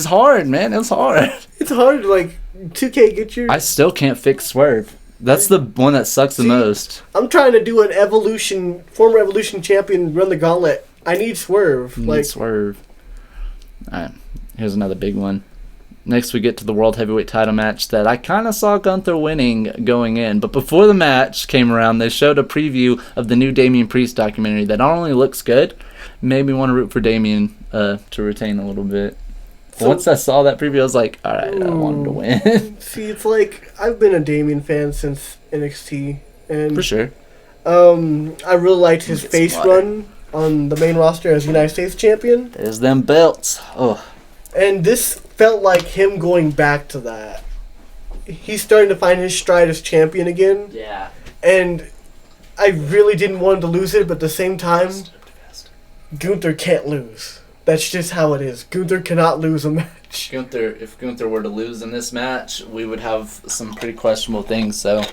hard, man. It's hard. It's hard. Like 2K, get your. I still can't fix Swerve. That's the one that sucks the most. I'm trying to do an former Evolution champion run the gauntlet. I need Swerve. You Like need Swerve. All right, here's another big one. Next, we get to the World Heavyweight title match that I kind of saw Gunther winning going in. But before the match came around, they showed a preview of the new Damian Priest documentary that not only looks good, made me want to root for Damian to retain a little bit. But once I saw that preview, I was like, all right, I want him to win. See, it's like I've been a Damian fan since NXT, and For sure. I really liked his Get some face water. run on the main roster as United States champion, There's them belts. Oh, and this felt like him going back to that. He's starting to find his stride as champion again, yeah. and I really didn't want him to lose it, but at the same time, Gunther can't lose. That's just how it is. Gunther cannot lose a match. If Gunther were to lose in this match, we would have some pretty questionable things. So,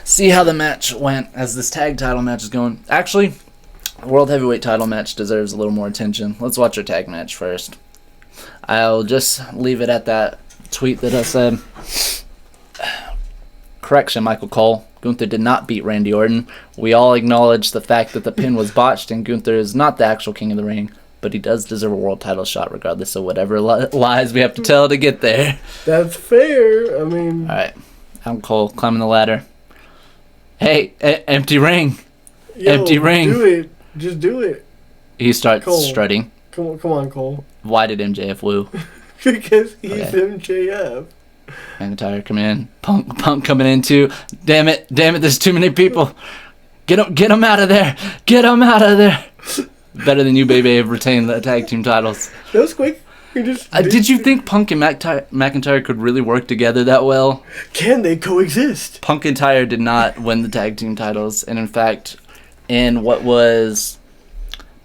see how the match went as this tag title match is going. Actually, the World Heavyweight title match deserves a little more attention. Let's watch our tag match first. I'll just leave it at that tweet that I said. Correction, Michael Cole. Gunther did not beat Randy Orton. We all acknowledge the fact that the pin was botched and Gunther is not the actual king of the ring. But he does deserve a world title shot regardless of whatever lies we have to tell to get there. That's fair. I mean, All right. Adam Cole climbing the ladder. Hey, empty ring. Empty ring. Do it. Just do it. He starts Cole. strutting. Come on, Cole. Why did MJF woo? Because he's Okay. MJF. McIntyre coming in. Punk coming in too. Damn it, there's too many people. Get him out of there. Get him out of there. Better than you, baby, have retained the tag team titles. That was quick. You just Did you think Punk and McIntyre could really work together that well? Can they coexist? Punk and Tyre did not win the tag team titles, and in fact, in what was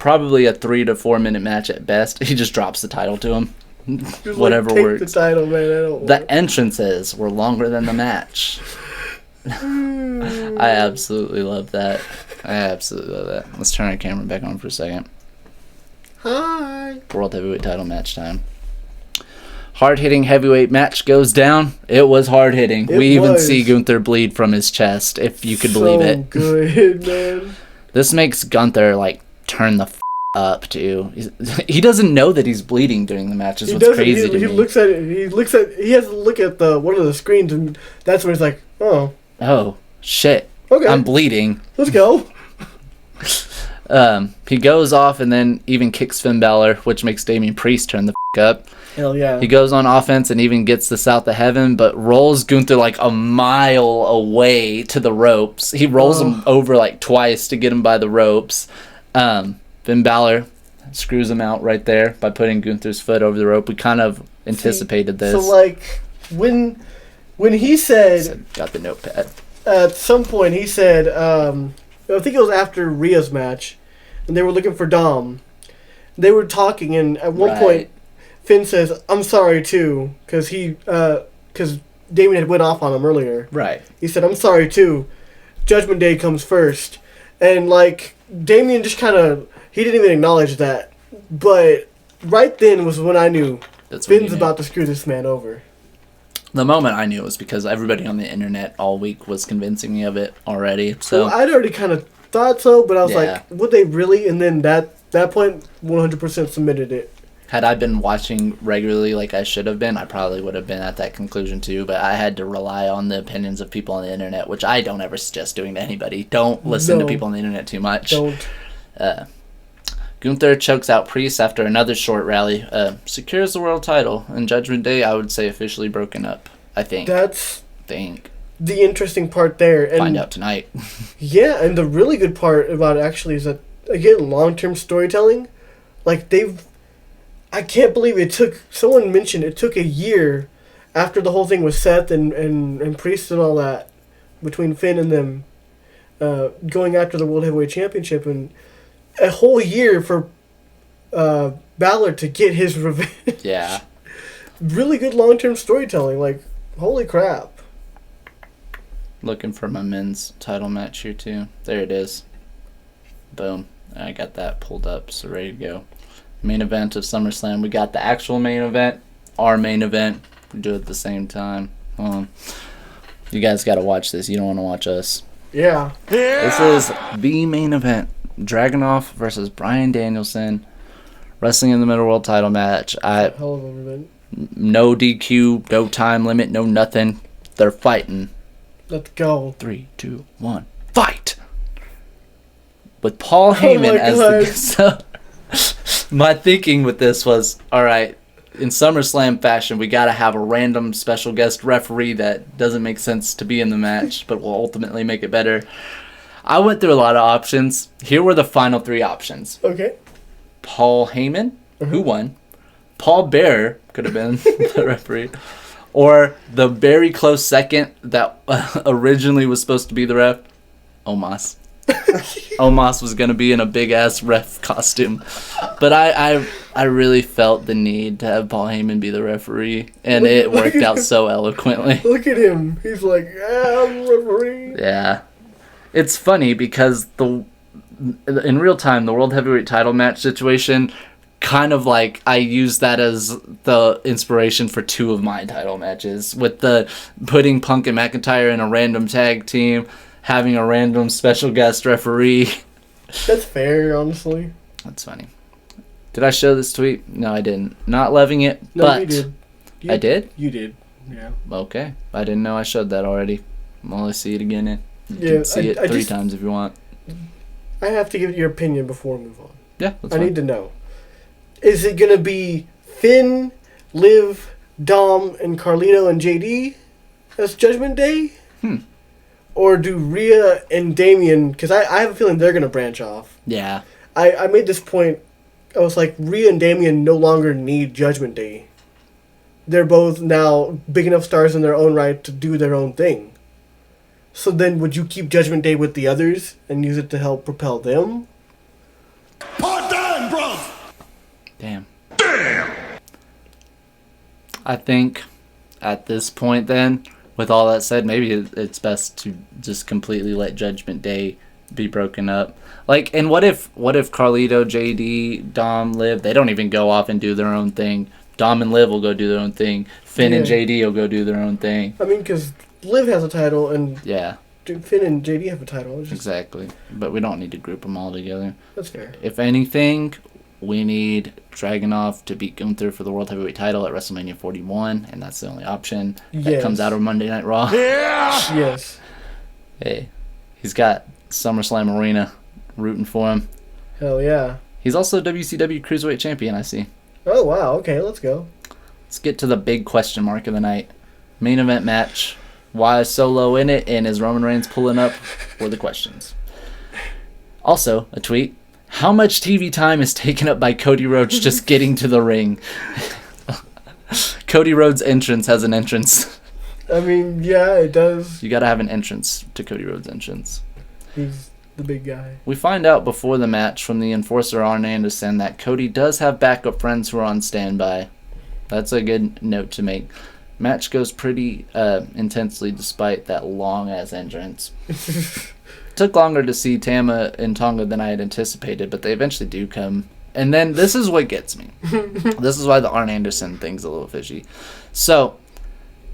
probably a 3 to 4 minute match at best, he just drops the title to him. Just Whatever take works. the title, man. I don't The entrances were longer than the match. I absolutely love that. Let's turn our camera back on for a second. Hi. World Heavyweight title match time. Hard-hitting heavyweight match goes down. It was hard-hitting. It We even was. see Gunther bleed from his chest, if you could believe So it. good, man. This makes Gunther, turn the up, too. He doesn't know that he's bleeding during the match, is what's crazy to he me. looks at it. He has to look at one of the screens, and that's when he's like, "Oh, Oh, shit. okay, I'm bleeding. let's go." He goes off and then even kicks Finn Balor, which makes Damian Priest turn the up. Hell yeah. He goes on offense and even gets the South of Heaven, but rolls Gunther a mile away to the ropes. He rolls him over twice to get him by the ropes. Finn Balor screws him out right there by putting Gunther's foot over the rope. We kind of anticipated this. So when he said Got the notepad. at some point he said, I think it was after Rhea's match, and they were looking for Dom. They were talking, and at one Right. point, Finn says, "I'm sorry too," because Damien had went off on him earlier. Right. He said, "I'm sorry too. Judgment Day comes first," and Damien just he didn't even acknowledge that. But right then was when I knew That's when Finn's you knew. about to screw this man over. The moment I knew it was because everybody on the internet all week was convincing me of it already. So I'd already kind of thought so, but I was Yeah. like, would they really? And then that point, 100% submitted it. had I been watching regularly like I should have been, I probably would have been at that conclusion too. But I had to rely on the opinions of people on the internet, which I don't ever suggest doing to anybody. Don't listen to No. people on the internet too much. Don't. Gunther chokes out Priest after another short rally, secures the world title, and Judgment Day, I would say, officially broken up. I think. That's think. the interesting part there. And Find out tonight. yeah, and the really good part about it actually is that, again, long-term storytelling, like I can't believe it took, someone mentioned it took a year after the whole thing with Seth and Priest and all that, between Finn and them, going after the World Heavyweight Championship, and a whole year for Balor to get his revenge. Yeah. Really good long-term storytelling, like, holy crap. Looking for my men's title match here, too. There it is. Boom. I got that pulled up, so ready to go. Main event of SummerSlam. We got the actual main event, our main event. We do it at the same time. You guys got to watch this. You don't want to watch us. Yeah. This is the main event. Dragunov versus Bryan Danielson. Wrestling in the Middle World title match. Hell of a event. No DQ, no time limit, no nothing. They're fighting. Let's go. 3, 2, 1, fight! With Paul Heyman as the... So, my thinking with this was, alright, in SummerSlam fashion, we gotta have a random special guest referee that doesn't make sense to be in the match, but will ultimately make it better. I went through a lot of options. Here were the final 3 options. Okay. Paul Heyman, who won. Paul Bearer could have been the referee. Or the very close second that originally was supposed to be the ref, Omos. Omos was going to be in a big-ass ref costume. But I really felt the need to have Paul Heyman be the referee, and it worked out so eloquently. Look at him. He's like, I'm referee. Yeah. It's funny because in real time, the World Heavyweight title match situation, kind of like I use that as the inspiration for 2 of my title matches, with the putting Punk and McIntyre in a random tag team, having a random special guest referee. That's fair, honestly. That's funny. Did I show this tweet? No, I didn't. Not loving it, No, but you did. I did? You did. Yeah. Okay. I didn't know I showed that already. I'll see it again. You Yeah, can see it 3 times if you want. I have to give your opinion before we move on. Yeah, that's I fine. need to know. Is it going to be Finn, Liv, Dom, and Carlito and JD as Judgment Day? Or do Rhea and Damian... Because I have a feeling they're going to branch off. Yeah. I made this point. I was like, Rhea and Damian no longer need Judgment Day. They're both now big enough stars in their own right to do their own thing. So then would you keep Judgment Day with the others and use it to help propel them? Part time, bro. Damn. I think at this point then, with all that said, maybe it's best to just completely let Judgment Day be broken up. Like, and what if Carlito, JD, Dom, Liv, they don't even go off and do their own thing. Dom and Liv will go do their own thing. Finn and JD will go do their own thing. I mean, because Liv has a title and Yeah, Finn and JD have a title. It's just, exactly. But we don't need to group them all together. that's fair. If anything, we need Dragunov to beat Gunther for the World Heavyweight title at WrestleMania 41, and that's the only option that Yes. comes out of Monday Night Raw. Yes. Hey, he's got SummerSlam Arena rooting for him. Hell yeah. He's also WCW Cruiserweight Champion, I see. Oh, wow. Okay, let's go. Let's get to the big question mark of the night. Main event match. Why is Solo in it, and is Roman Reigns pulling up? Were the questions. Also, a tweet. How much TV time is taken up by Cody Rhodes just getting to the ring? Cody Rhodes' entrance has an entrance. I mean, yeah, it does. You gotta have an entrance to Cody Rhodes' entrance. He's the big guy. We find out before the match from the enforcer Arn Anderson that Cody does have backup friends who are on standby. That's a good note to make. Match goes pretty intensely despite that long-ass entrance. Took longer to see Tama and Tonga than I had anticipated, but they eventually do come. And then this is what gets me. This is why the Arn Anderson thing's a little fishy. So,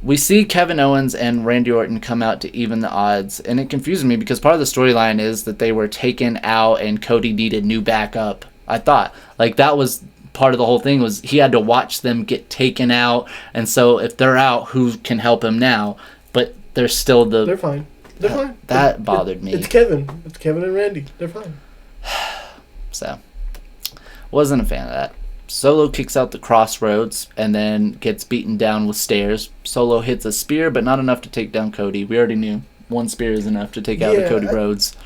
we see Kevin Owens and Randy Orton come out to even the odds, and it confuses me because part of the storyline is that they were taken out and Cody needed new backup. I thought. Like, that was part of the whole thing, was he had to watch them get taken out, and so if they're out, who can help him now? But they're still They're fine. They're fine. That bothered me. It's Kevin. It's Kevin and Randy. They're fine. So, wasn't a fan of that. Solo kicks out the crossroads and then gets beaten down with stairs. Solo hits a spear, but not enough to take down Cody. We already knew one spear is enough to take out a Cody Rhodes,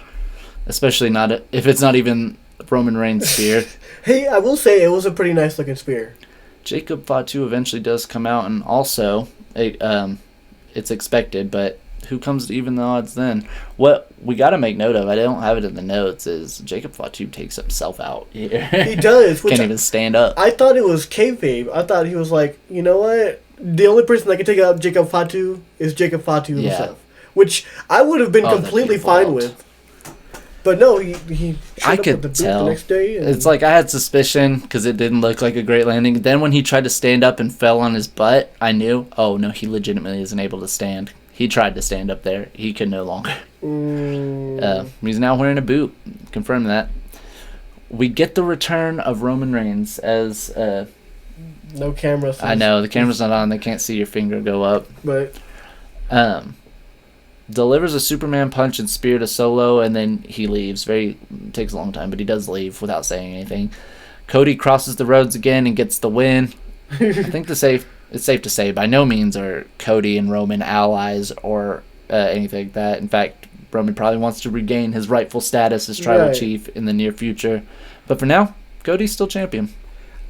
especially not if it's not even Roman Reigns' spear. Hey, I will say it was a pretty nice looking spear. Jacob Fatu eventually does come out, and also it's expected, but who comes to even the odds then? What we got to make note of, I don't have it in the notes, is Jacob Fatu takes himself out here. He does. Can't even stand up. I thought it was kayfabe. I thought he was like, you know what? The only person that can take out Jacob Fatu is Jacob Fatu himself. Which I would have been completely fine with. But no, he I showed up could with the boot tell. the next day. And It's like I had suspicion because it didn't look like a great landing. Then when he tried to stand up and fell on his butt, I knew, oh no, he legitimately isn't able to stand. He tried to stand up there. He could no longer. He's now wearing a boot. Confirm that. We get the return of Roman Reigns as... no camera. I know, the camera's not on. They can't see your finger go up. But delivers a Superman punch and spear to Solo, and then he leaves. Takes a long time, but he does leave without saying anything. Cody crosses the roads again and gets the win. I think it's safe to say by no means are Cody and Roman allies or anything like that. In fact, Roman probably wants to regain his rightful status as tribal chief in the near future. But for now, Cody's still champion.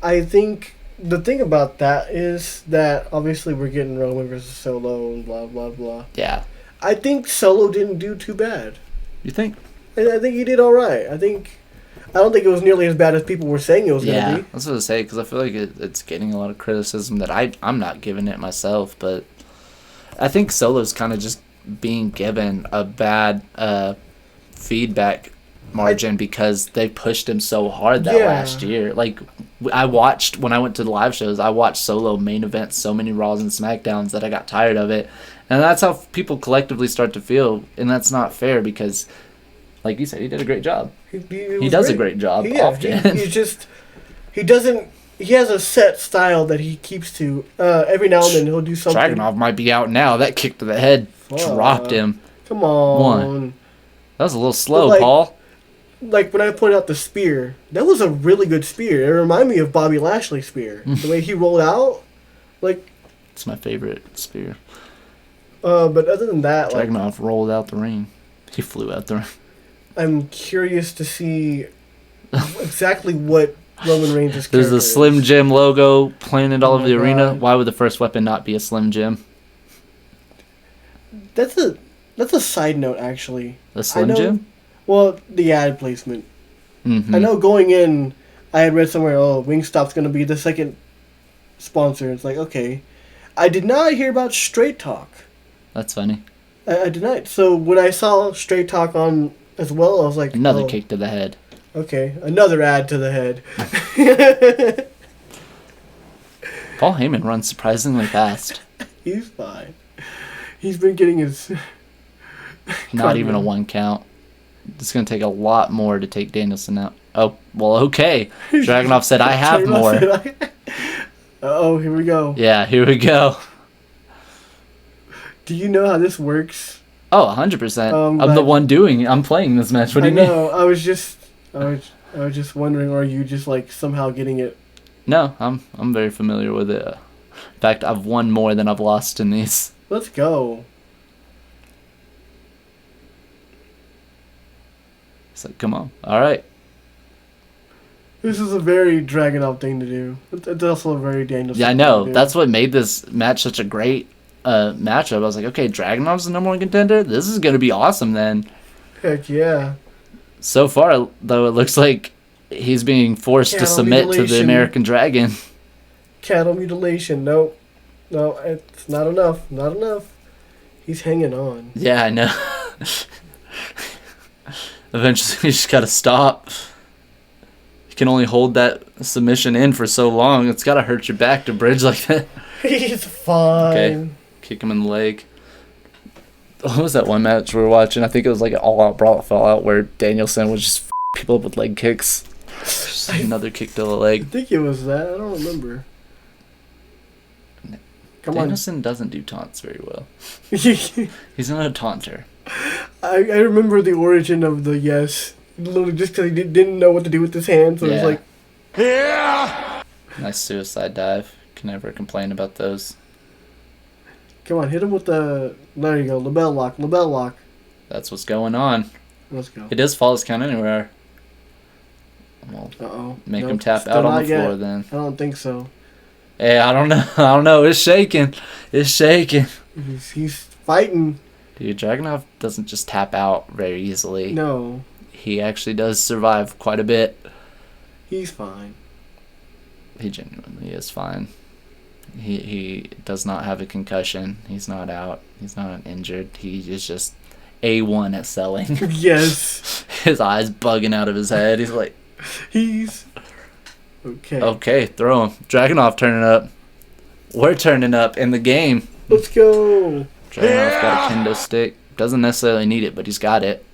I think the thing about that is that obviously we're getting Roman versus Solo and blah, blah, blah. Yeah. I think Solo didn't do too bad. You think? I think he did all right. I don't think it was nearly as bad as people were saying it was going to be. Yeah, that's what I say, because I feel like it's getting a lot of criticism that I'm not giving it myself, but I think Solo's kind of just being given a bad feedback margin because they pushed him so hard that last year. Like, when I went to the live shows, I watched Solo main event so many Raws and SmackDowns that I got tired of it. And that's how people collectively start to feel, and that's not fair because, like you said, he did a great job. He does a great job often. He has a set style that he keeps to. Every now and then he'll do something. Dragunov might be out now. That kick to the head dropped him. Come on. One. That was a little slow, Paul. Like when I pointed out the spear, that was a really good spear. It reminded me of Bobby Lashley's spear. The way he rolled out, like. It's my favorite spear. But other than that, Dragunov rolled out the ring. He flew out the ring. I'm curious to see exactly what Roman Reigns' There's a Slim Jim logo planted all over the arena. God. Why would the first weapon not be a Slim Jim? That's a side note, actually. A Slim Jim? Well, the ad placement. Mm-hmm. I know going in, I had read somewhere, Wingstop's going to be the second sponsor. It's like, okay. I did not hear about Straight Talk. That's funny. I did not. So when I saw Straight Talk on as well, I was like, another kick to the head. Okay, another ad to the head. Paul Heyman runs surprisingly fast. He's fine. He's been getting his... Not even a 1 count. It's going to take a lot more to take Danielson out. Oh, well, okay. Dragunov said, I have more. Uh-oh, here we go. Yeah, here we go. Do you know how this works? Oh, 100%. I'm the one doing it. I'm playing this match. What do you mean? I was just wondering, are you just like somehow getting it? No, I'm very familiar with it. In fact, I've won more than I've lost in these. Let's go. It's like, come on. All right. This is a very Dragunov thing to do. It's also a very Danielson. Yeah, I know. Thing to do. That's what made this match such a great matchup. I was like, okay, Dragunov's the number 1 contender. This is gonna be awesome then. Heck yeah. So far, though, it looks like he's being forced to submit to the American Dragon. Cattle mutilation. Nope. No, it's not enough. Not enough. He's hanging on. Yeah, I know. Eventually, you just gotta stop. You can only hold that submission in for so long. It's gotta hurt your back to bridge like that. He's fine. Okay. Kick him in the leg. What was that one match we were watching? I think it was like an all-out brawl fallout where Danielson was just people up with leg kicks. Just another kick to the I leg. think it was that. I don't remember. Danielson doesn't do taunts very well. He's not a taunter. I remember the origin of the yes. Literally just because he didn't know what to do with his hands. So Yeah. he's like, Yeah! Nice suicide dive. Can never complain about those. come on, hit him with the... There you go, label lock. That's what's going on. Let's go. It is falls count anywhere. Well, Uh-oh. make Nope, him tap still out on not the yet. floor then. I don't think so. Hey, I don't know. It's shaking. He's fighting. Dude, Dragunov doesn't just tap out very easily. No, He actually does survive quite a bit. he's fine. He genuinely is fine. He does not have a concussion. He's not out. He's not injured. He is just A1 at selling. Yes. His eyes bugging out of his head. He's like, He's... Okay. okay, throw him. Dragunov turning up. We're turning up in the game. Let's go. Dragunov's got a kendo stick. Doesn't necessarily need it, but he's got it.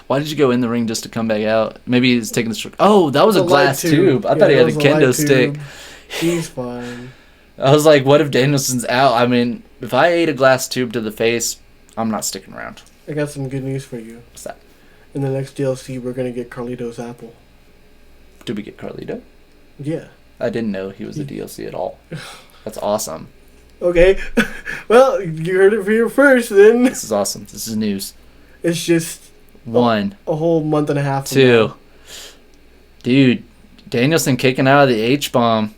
Why did you go in the ring just to come back out? Maybe he's taking the stroke. Oh, that was a light glass tube. I thought he that had a was light kendo stick. tube. He's fine. I was like, what if Danielson's out? I mean, if I ate a glass tube to the face, I'm not sticking around. I got some good news for you. What's that? In the next DLC, we're gonna get Carlito's apple. Did we get Carlito? Yeah. I didn't know he was a DLC at all. That's awesome. Okay. Well, you heard it here first. Then This is awesome. This is news. it's just 1, a whole month and a half. from 2. now. Dude, Danielson kicking out of the H-bomb.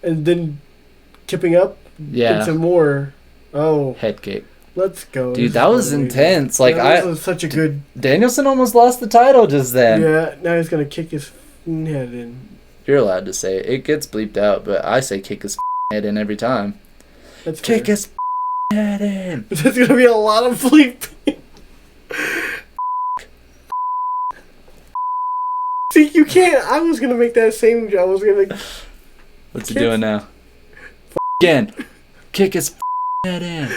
And then tipping up. Yeah. Into more. Oh, Head kick. let's go. Dude, This that is was amazing. intense. Like, That was such a good. Danielson almost lost the title just then. Yeah. Now he's gonna kick his head in. You're allowed to say it. It gets bleeped out, but I say kick his head in every time. That's Kick fair. his head in. There's gonna be a lot of bleep. See, you can't. I was gonna make that same joke. I was gonna. What's he doing now? Again. Kick his head in.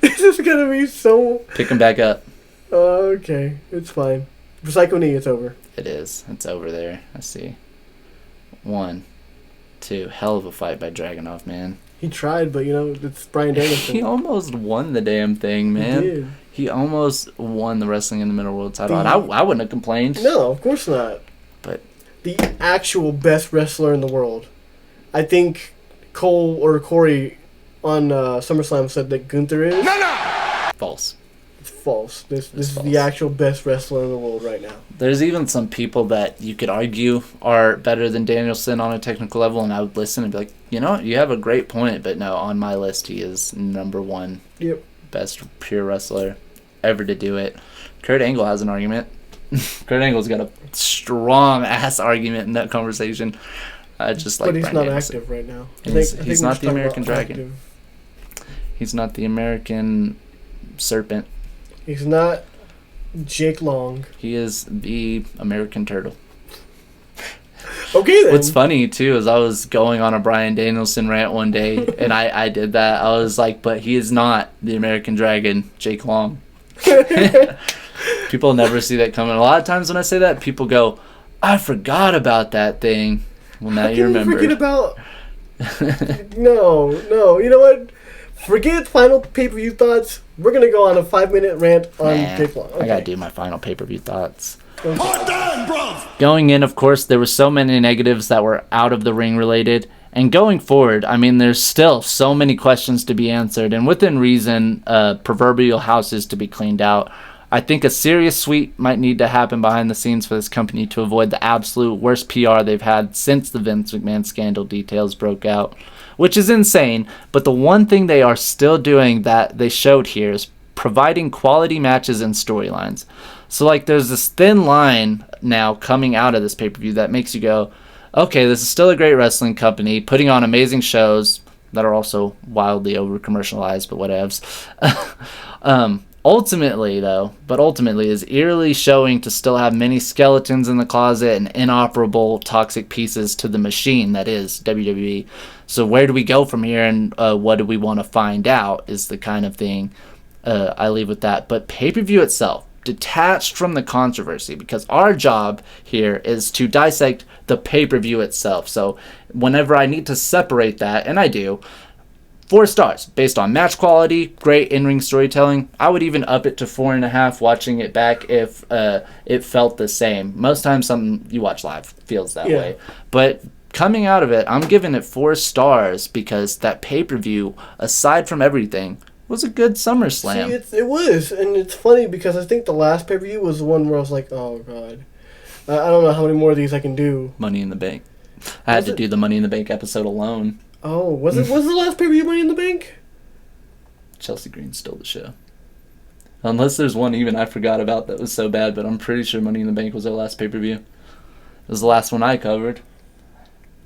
This is gonna be so. Pick him back up. Okay, it's fine. For Psycho Knee, it's over. It is. It's over there. I see. 1, 2. Hell of a fight by Dragunov, man. He tried, but it's Brian He Danielson. almost won the damn thing, man. He did. He almost won the Wrestling in the Middle World title. And The- I wouldn't have complained. No, of course not. But The actual best wrestler in the world. I think Cole or Corey on SummerSlam said that Gunther is. false. It's false. This is false. the actual best wrestler in the world right now. There's even some people that you could argue are better than Danielson on a technical level, and I would listen and be like, you know what, you have a great point, but no, on my list he is number 1 Yep. best pure wrestler ever to do it. Kurt Angle has an argument. Kurt Angle's got a strong ass argument in that conversation. I just like But he's Bryan not Danielson. active right now. He's I think not we the should talk about American Dragon. active. He's not the American Serpent. He's not Jake Long. He is the American Turtle. Okay then. What's funny too is I was going on a Bryan Danielson rant one day, and I did that. I was like, but he is not the American Dragon, Jake Long. People never see that coming. A lot of times when I say that, people go, I forgot about that thing. Well, now How you can remember. forget about? No. You know what? Forget final pay-per-view thoughts. We're gonna go on a 5-minute rant on Nah, Jake Long. I gotta do my final pay-per-view thoughts. Hard down, bruv! Going in, of course, there were so many negatives that were out of the ring related. And going forward, I mean, there's still so many questions to be answered. And within reason, proverbial houses to be cleaned out. I think a serious sweep might need to happen behind the scenes for this company to avoid the absolute worst PR they've had since the Vince McMahon scandal details broke out. Which is insane, but the one thing they are still doing that they showed here is providing quality matches and storylines. So, like, there's this thin line now coming out of this pay-per-view that makes you go, okay, this is still a great wrestling company, putting on amazing shows that are also wildly over-commercialized, but whatevs. Ultimately, is eerily showing to still have many skeletons in the closet and inoperable toxic pieces to the machine that is WWE. So where do we go from here, and what do we want to find out is the kind of thing I leave with that. But pay-per-view itself, detached from the controversy, because our job here is to dissect the pay-per-view itself. So whenever I need to separate that, and I do, 4 stars based on match quality, great in-ring storytelling. I would even up it to 4.5 watching it back if it felt the same. Most times something you watch live feels that way. But coming out of it, I'm giving it 4 stars because that pay-per-view, aside from everything, was a good SummerSlam. See, it was, and it's funny because I think the last pay-per-view was the one where I was like, oh god, I don't know how many more of these I can do. Money in the Bank. I had to do the Money in the Bank episode alone. Oh, was the last pay-per-view Money in the Bank? Chelsea Green stole the show. Unless there's one even I forgot about that was so bad, but I'm pretty sure Money in the Bank was our last pay-per-view. It was the last one I covered.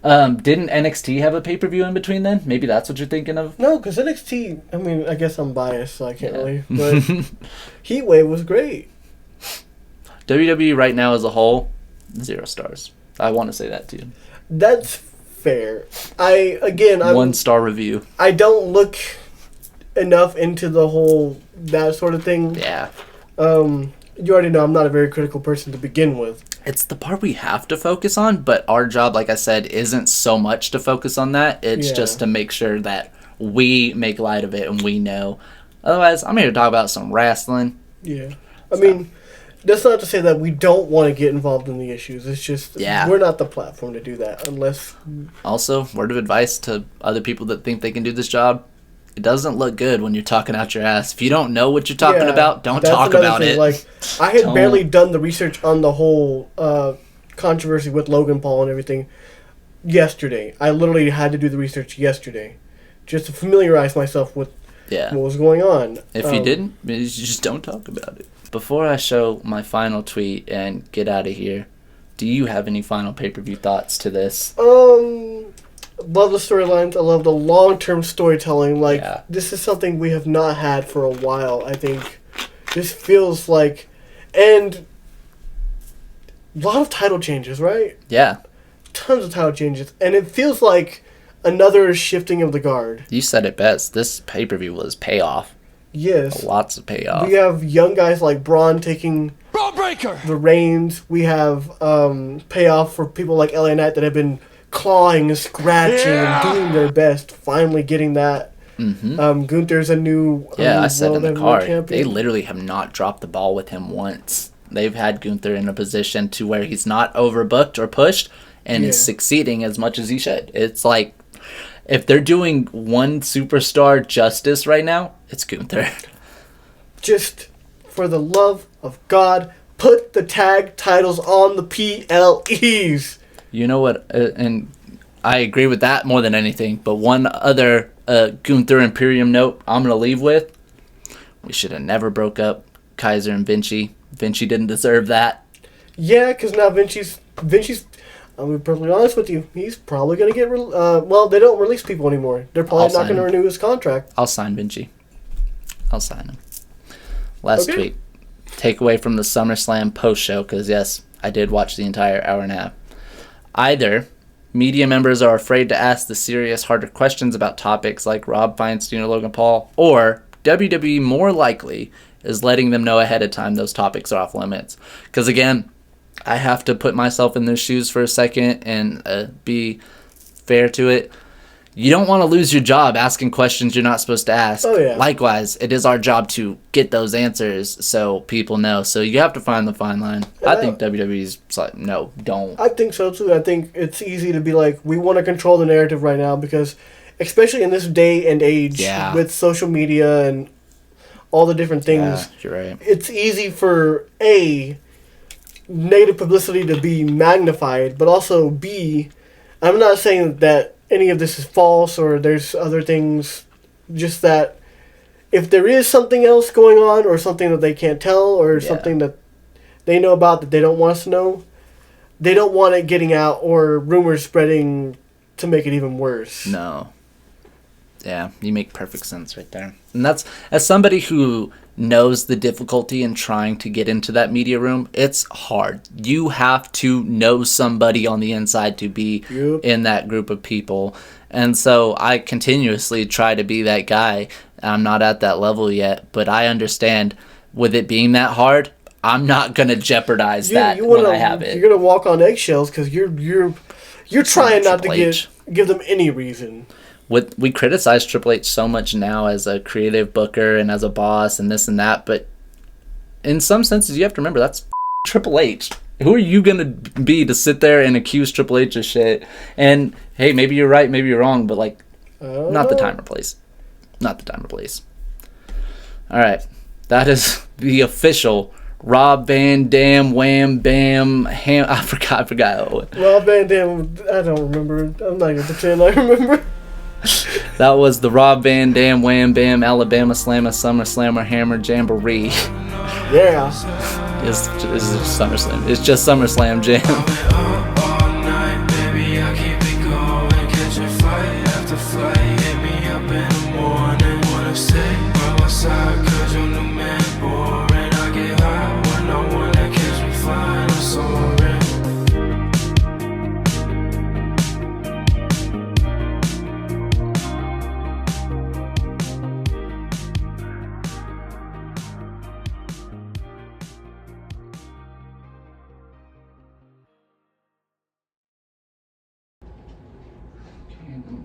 Didn't NXT have a pay-per-view in between then? Maybe that's what you're thinking of? No, because NXT, I mean, I guess I'm biased, so I can't really, but Heatwave was great. WWE right now as a whole, 0 stars. I want to say that too. That's fair. I'm 1-star review. I don't look enough into the whole that sort of thing. Yeah. You already know I'm not a very critical person to begin with. It's the part we have to focus on, but our job, like I said, isn't so much to focus on that. It's just to make sure that we make light of it and we know. Otherwise, I'm here to talk about some wrestling. Yeah. I mean, that's not to say that we don't want to get involved in the issues. It's just we're not the platform to do that unless... Also, word of advice to other people that think they can do this job. It doesn't look good when you're talking out your ass. If you don't know what you're talking about, don't talk about it. Like, I had barely done the research on the whole controversy with Logan Paul and everything yesterday. I literally had to do the research yesterday just to familiarize myself with what was going on. If you didn't, you just don't talk about it. Before I show my final tweet and get out of here, do you have any final pay-per-view thoughts to this? Love the storylines. I love the long-term storytelling. This is something we have not had for a while, I think. This feels like... And a lot of title changes, right? Yeah. Tons of title changes. And it feels like another shifting of the guard. You said it best. This pay-per-view was payoff. Yes. Lots of payoff. We have young guys like Braun taking the reins. We have payoff for people like LA Knight that have been clawing and scratching and doing their best, finally getting that. Gunther's a new I said in the card, champion. they literally have not dropped the ball with him once. They've had Gunther in a position to where he's not overbooked or pushed and is succeeding as much as he should. It's like, if they're doing one superstar justice right now, it's Gunther. Just for the love of God, put the tag titles on the PLEs. You know what, and I agree with that more than anything, but one other Gunther Imperium note I'm going to leave with, we should have never broke up Kaiser and Vinci. Vinci didn't deserve that. Yeah, because now Vinci's, I'll be perfectly honest with you, he's probably going to get, well, they don't release people anymore. They're probably not going to renew his contract. I'll sign Vinci. I'll sign him. Last tweet. Takeaway from the SummerSlam post-show, because yes, I did watch the entire hour and a half. Either media members are afraid to ask the serious, harder questions about topics like Rob Feinstein or Logan Paul, or WWE more likely is letting them know ahead of time those topics are off limits. Because again, I have to put myself in their shoes for a second and be fair to it. You don't want to lose your job asking questions you're not supposed to ask. Oh, yeah. Likewise, it is our job to get those answers so people know. So you have to find the fine line. I think WWE's like, no, don't. I think so, too. I think it's easy to be like, we want to control the narrative right now because, especially in this day and age with social media and all the different things, you're right. It's easy for, A, negative publicity to be magnified, but also, B, I'm not saying that any of this is false or there's other things, just that if there is something else going on or something that they can't tell or something that they know about that they don't want us to know, they don't want it getting out or rumors spreading to make it even worse. No. Yeah, you make perfect sense right there. And that's, as somebody who knows the difficulty in trying to get into that media room, it's hard. You have to know somebody on the inside to be in that group of people. And so I continuously try to be that guy. I'm not at that level yet, but I understand with it being that hard, I'm not going to jeopardize that when I have it. You're going to walk on eggshells because you're trying not to give them any reason. we criticize Triple H so much now as a creative booker and as a boss and this and that, but in some senses you have to remember that's Triple H. Who are you gonna be to sit there and accuse Triple H of shit? And hey, maybe you're right, maybe you're wrong, but like, not the time or place. Not the time or place. All right, that is the official Rob Van Dam Wham Bam Ham. I forgot. Rob Van Dam. I don't remember. I'm not gonna pretend I remember. That was the Rob Van Dam Wham Bam Alabama Slammer SummerSlammer Hammer Jamboree. Yeah. It's SummerSlam. It's just SummerSlam Jam.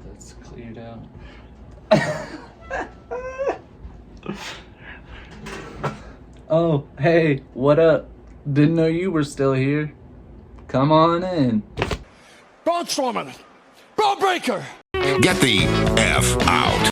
That's cleared out. Oh, hey, what up? Didn't know you were still here. Come on in. Braun Strowman, Braun Breaker. Get the F out.